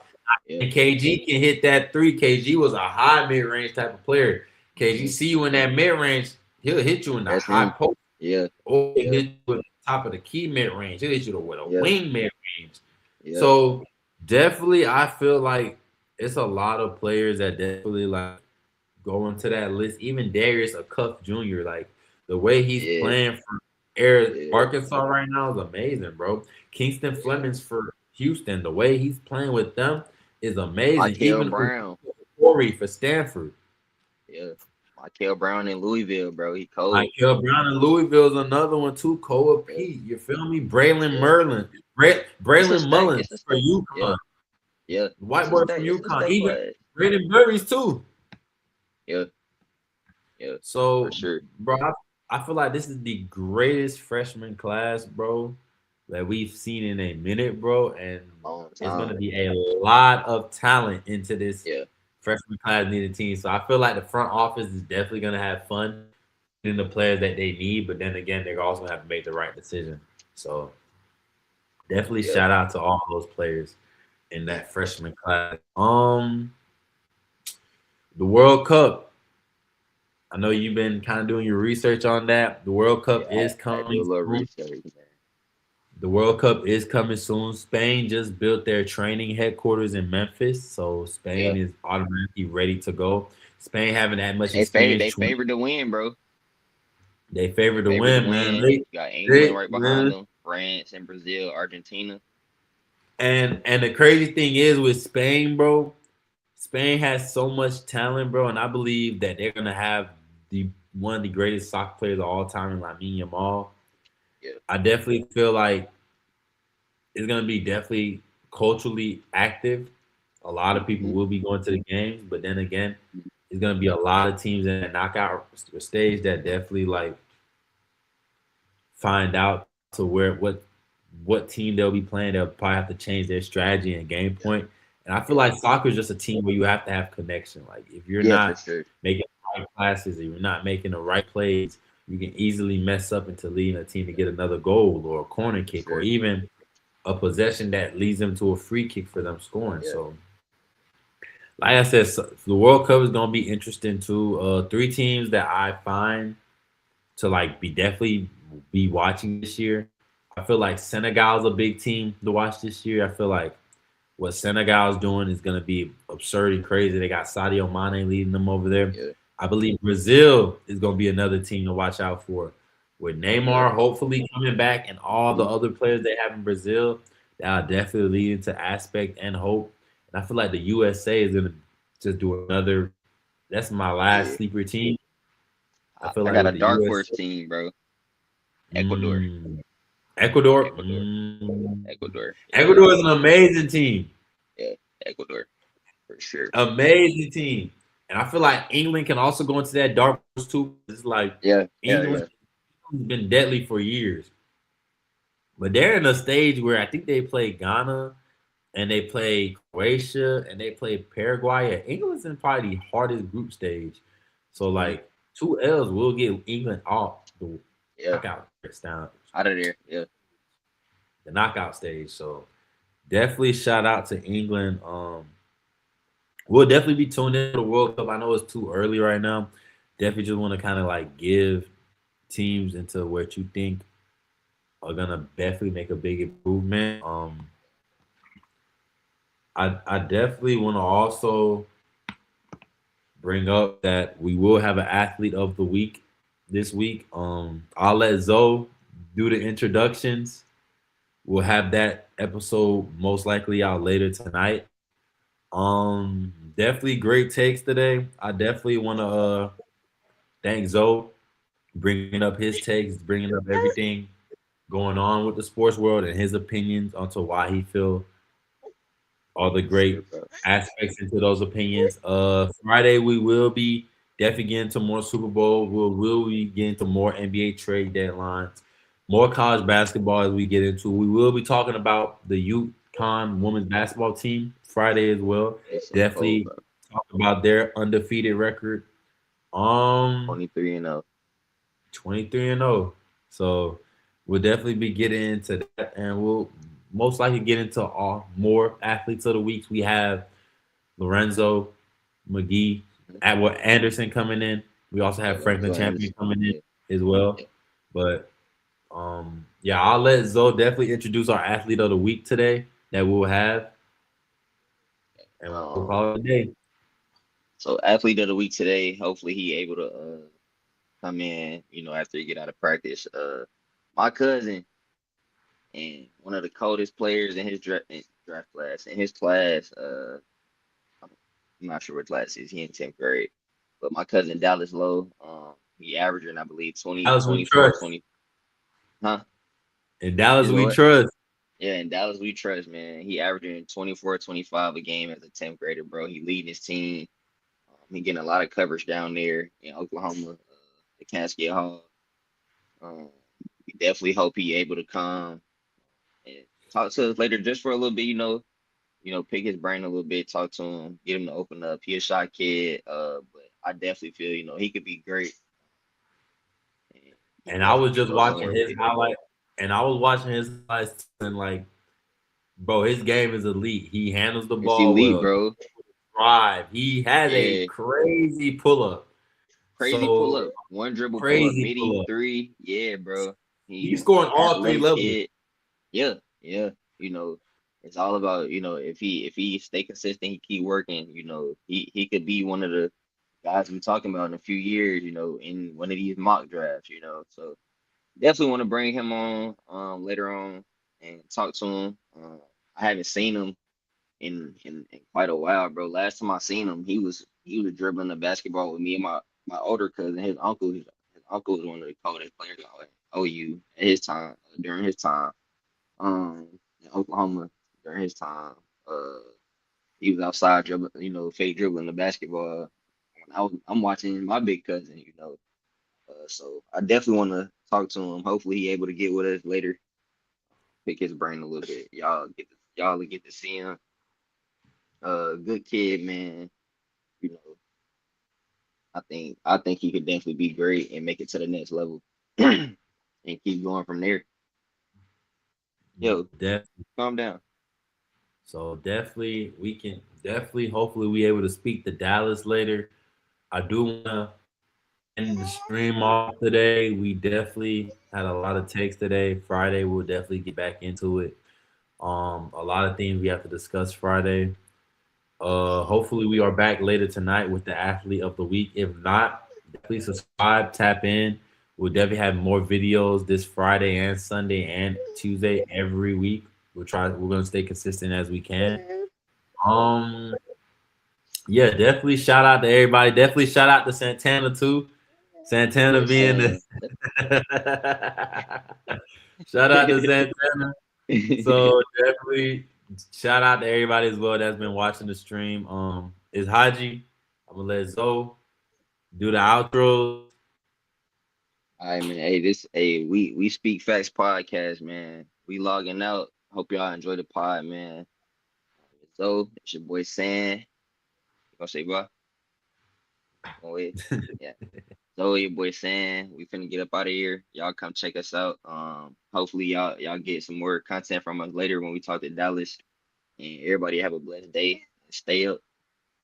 yeah. And KG can hit that three. KG was a high mid range type of player. KG Mm-hmm. see you in that mid range, he'll hit you in the That's high him. post Yeah, or he'll yeah, hit you at the top of the key mid range. He'll hit you with a yeah, wing mid range. yeah. So definitely, I feel like it's a lot of players that definitely like go into that list. Even Darius a Cuff Jr. Like the way he's Yeah, playing for Air yeah, Arkansas right now is amazing, bro. Kingston yeah. Flemings for Houston, the way he's playing with them is amazing. Michael Even Brown. Corey for Stanford. Yeah. Michael Brown in Louisville, bro. He cold. Michael Brown in Louisville is another one too. Koa Yeah, Pete, you feel me? Braylon yeah. Merlin, It's a Braylon stack. It's a Mullins for stack. Yeah, UConn. yeah. The It's white a boy stack. from It's a UConn. stack Even class. Braden Burries too. Yeah, yeah, for So, sure. bro, I feel like this is the greatest freshman class, bro, that we've seen in a minute, bro. And Long it's time. gonna be a lot of talent into this Yeah, freshman class needed team. So I feel like the front office is definitely gonna have fun getting the players that they need, but then again, they're also gonna have to make the right decision. So definitely yeah. shout out to all those players in that freshman class. The World Cup. I know you've been kind of doing your research on that. The World Yeah, Cup is I do coming a little soon. research, man. The World Cup is coming soon. Spain just built their training headquarters in Memphis, so Yeah. Spain is automatically ready to go. Spain haven't had much And they experience. favored to win, bro. They favor They to favored to win, man. win. You got England They right behind man. them. France and Brazil, Argentina. And the crazy thing is with Spain, bro. Spain has so much talent, bro, and I believe that they're gonna have the one of the greatest soccer players of all time in Lamine Yamal. Yeah. I definitely feel like it's gonna be definitely culturally active. A lot of people Mm-hmm. will be going to the games, but then again, it's gonna be a lot of teams in the knockout stage that definitely like find out to where what team they'll be playing. They'll probably have to change their strategy and game Yeah. point. And I feel Yeah. like soccer is just a team where you have to have connection. Like if you're Yeah, for not sure. making the right passes, if you're not making the right plays, you can easily mess up into leading a team to Yeah, get another goal or a corner for kick or sure. even a possession that leads them to a free kick for them scoring. Yeah. So, like I said, the World Cup is gonna be interesting too. Three teams that I find to like be definitely be watching this year. I feel like Senegal's a big team to watch this year. I feel like what Senegal's doing is gonna be absurd and crazy. They got Sadio Mane leading them over there. Yeah. I believe Brazil is gonna be another team to watch out for. With Yeah. Neymar hopefully coming back and all the other players they have in Brazil, that'll definitely lead into aspect and hope. And I feel like the USA is gonna just do another. That's my last Yeah. sleeper team. I feel I like got a with the dark horse USA, team, bro. Ecuador. mm, Ecuador, Ecuador. Ecuador. Yeah. Ecuador is an amazing team, Yeah. Ecuador for sure. amazing team. And I feel like England can also go into that dark horse too. It's like Yeah. Yeah. England's Yeah. been deadly for years, but they're in a stage where I think they play Ghana and they play Croatia and they play Paraguay. And England's in probably the hardest group stage. So Hmm. like 2 L's will get England off the Yeah. knockout down Out of there. Yeah. the knockout stage. So definitely shout out to England. We'll definitely be tuned into the World Cup. I know it's too early right now. Definitely just want to kind of like give teams into what you think are gonna definitely make a big improvement. I definitely want to also bring up that we will have an athlete of the week this week. I'll let Zoe do the introductions. We'll have that episode most likely out later tonight. Definitely great takes today. I definitely want to thank Zoe bringing up his takes, bringing up everything going on with the sports world and his opinions onto why he feel all the Yes, sir, great bro. aspects into those opinions. Friday we will be definitely getting to more Super Bowl. Will be getting to more NBA trade deadlines, more college basketball as we get into. We will be talking about the UConn women's basketball team Friday as well. They so cold, Definitely bro. talk about their undefeated record. Um, 23-0. 23 and 0. So we'll definitely be getting into that, and we'll most likely get into all more athletes of the weeks. We have Lorenzo McGee, Atwood Anderson coming in. We also Yeah, have Franklin Lorenzo Champion Anderson. coming in Yeah. as well. Yeah. But yeah, I'll let Zoe definitely introduce our athlete of the week today that we'll have, and we'll Um. call it a day. So athlete of the week today. Hopefully he able to come in. After he get out of practice. My cousin and one of the coldest players in his draft class. In his class. I'm not sure what class is. He in 10th grade. But my cousin Dallas Lowe. He averaging I believe 20, Dallas we 24, trust. 20. Huh? In Dallas Is we what? trust. Yeah, in Dallas we trust, man. He averaging 24, 25 a game as a 10th grader, bro. He leading his team. He getting a lot of coverage down there in Oklahoma, the Cascade Hall. Um, we definitely hope he able to come and talk to us later just for a little bit, pick his brain a little bit, talk to him, get him to open up. He a shy kid, but I definitely feel, he could be great. And he And I definitely was can just go watching somewhere with his it. highlight, and I was watching his highlights, and like, bro, his game is elite. He handles the It's ball elite, well. bro. Drive. He has a Yeah. crazy pull up. Crazy pull So up. One dribble pull up, crazy midi pull up. three. Yeah, bro. He's He scoring all three athletic levels. kid. Yeah, yeah. You know, it's all about, if he stay consistent, he keep working, he could be one of the guys we're talking about in a few years, in one of these mock drafts. So definitely want to bring him on later on and talk to him. I haven't seen him in quite a while, bro. Last time I seen him, he was dribbling the basketball with me and my older cousin, his uncle was one of the coldest players at OU at his time during his time. In Oklahoma during his time. Uh, he was outside dribbling, fake dribbling the basketball. I'm watching my big cousin. So I definitely want to talk to him. Hopefully, he able to get with us later, pick his brain a little bit. Y'all will get to see him. Good kid, man. You know, I think he could definitely be great and make it to the next level, and keep going from there. Yo, Definitely. calm down. So definitely we can definitely hopefully we able to speak to Dallas later. I do wanna end the stream off today. We definitely had a lot of takes today. Friday we'll definitely get back into it. A lot of things we have to discuss Friday. Hopefully we are back later tonight with the athlete of the week. If not, definitely subscribe, tap in. We'll definitely have more videos this Friday and Sunday and Tuesday every week. We're gonna stay consistent as we can. Um yeah, definitely shout out to everybody. Definitely shout out to Santana too. Santana Yes, being sir. the shout out to Santana. So definitely shout out to everybody as well that's been watching the stream. It's Haji. I'm gonna let Zoe do the outros. All right, man. We speak facts podcast, man. We logging out. Hope y'all enjoy the pod, man. So it's your boy San. You gonna say bye? Oh wait, yeah. So your boy San. We finna get up out of here. Y'all come check us out. Hopefully y'all get some more content from us later when we talk to Dallas. And everybody have a blessed day. Stay up.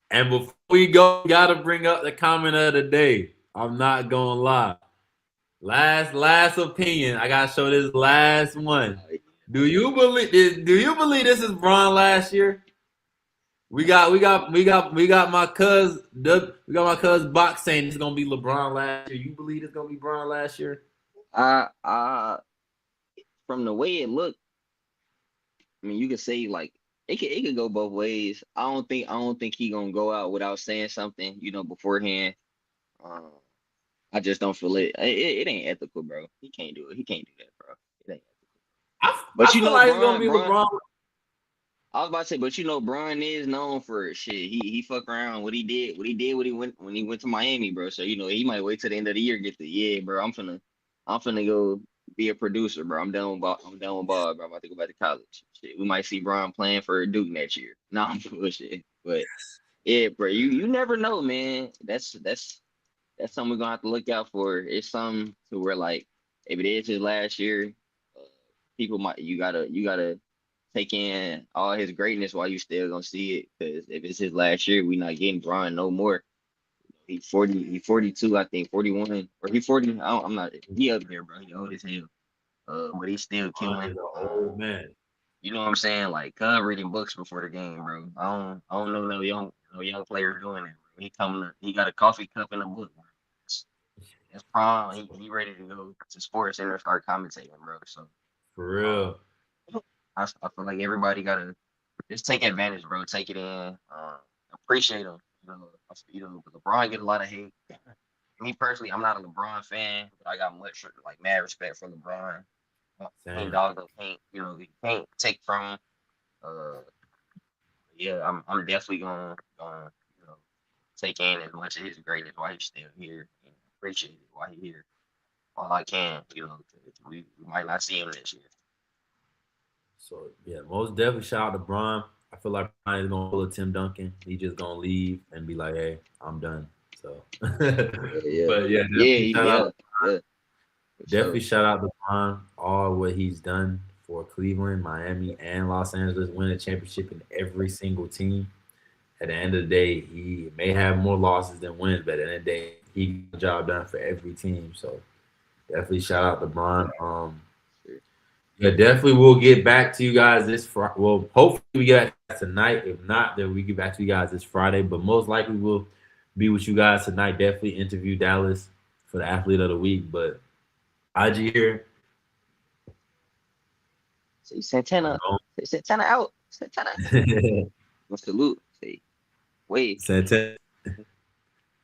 And before we go, we gotta bring up the comment of the day. I'm not gonna lie. Last opinion. I gotta show this last one. Do you believe this is Braun last year? We got my cuz box saying it's gonna be LeBron last year. You believe it's gonna be Braun last year? I from the way it looked, I mean, you could say like it could go both ways. I don't think he gonna go out without saying something, beforehand. Um, I just don't feel it. It ain't ethical, bro. He can't do it. He can't do that, bro. It ain't ethical. I But feel like it's gonna be Bron. LeBron. I was about to say, but Bron is known for shit. He fuck around. What he did when he went to Miami, bro. So he might wait till the end of the year get the bro. I'm finna go be a producer, bro. I'm done with ball, bro. I'm about to go back to college. Shit, we might see Bron playing for Duke next year. No, I'm bullshit. But yeah, bro. You never know, man. That's something we're gonna have to look out for. It's something to where like if it is his last year, uh, people might you gotta take in all his greatness while you still gonna see it. Because if it's his last year, we not getting Bron no more. He's 40, he's 42, I think 41 or he 40. I'm not. He up there, bro. He old as hell. But he's still LeBron killing. is an old man. You know what I'm saying? Like reading books before the game, bro. I don't know no young player doing that. Bro. He got a coffee cup and a book, bro. That's, that's prom. He ready to go to Sports Center and start commentating, bro. So For um, real. I feel like everybody gotta just take advantage, bro. Take it in. Appreciate him. LeBron get a lot of hate. Me personally, I'm not a LeBron fan, but I got much like mad respect for LeBron. Can't Same. dog him, you can't take from him. Uh, yeah, I'm definitely gonna take in as much of his greatness while he's still here and appreciate it while he's here. All I can, 'cause we might not see him this year. So yeah, most definitely shout out to Bron. I feel like Brian is gonna pull a Tim Duncan. He just gonna leave and be like, "Hey, I'm done." So, Yeah, yeah, but yeah, yeah, definitely shout out. yeah, yeah, for Definitely sure. shout out to Bron. All what he's done for Cleveland, Miami, and Los Angeles, winning a championship in every single team. At the end of the day, he may have more losses than wins, but at the end of the day, he got the job done for every team. So definitely shout out to Bron. Sure. Yeah, definitely. We'll get back to you guys this Friday. Well, hopefully we get back tonight. If not, then we get back to you guys this Friday. But most likely we'll be with you guys tonight. Definitely interview Dallas for the athlete of the week. But IG here. Say Santana, say Santana out, Santana. What's the loot? Say wait. Santana.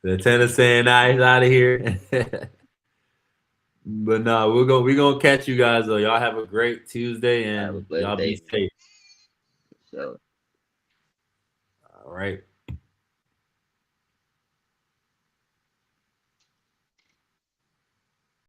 The tennis saying, "Nah, he's out of here." But no, we're gonna catch you guys though. Y'all have a great Tuesday Have a and blessed y'all be day. safe. So. All right.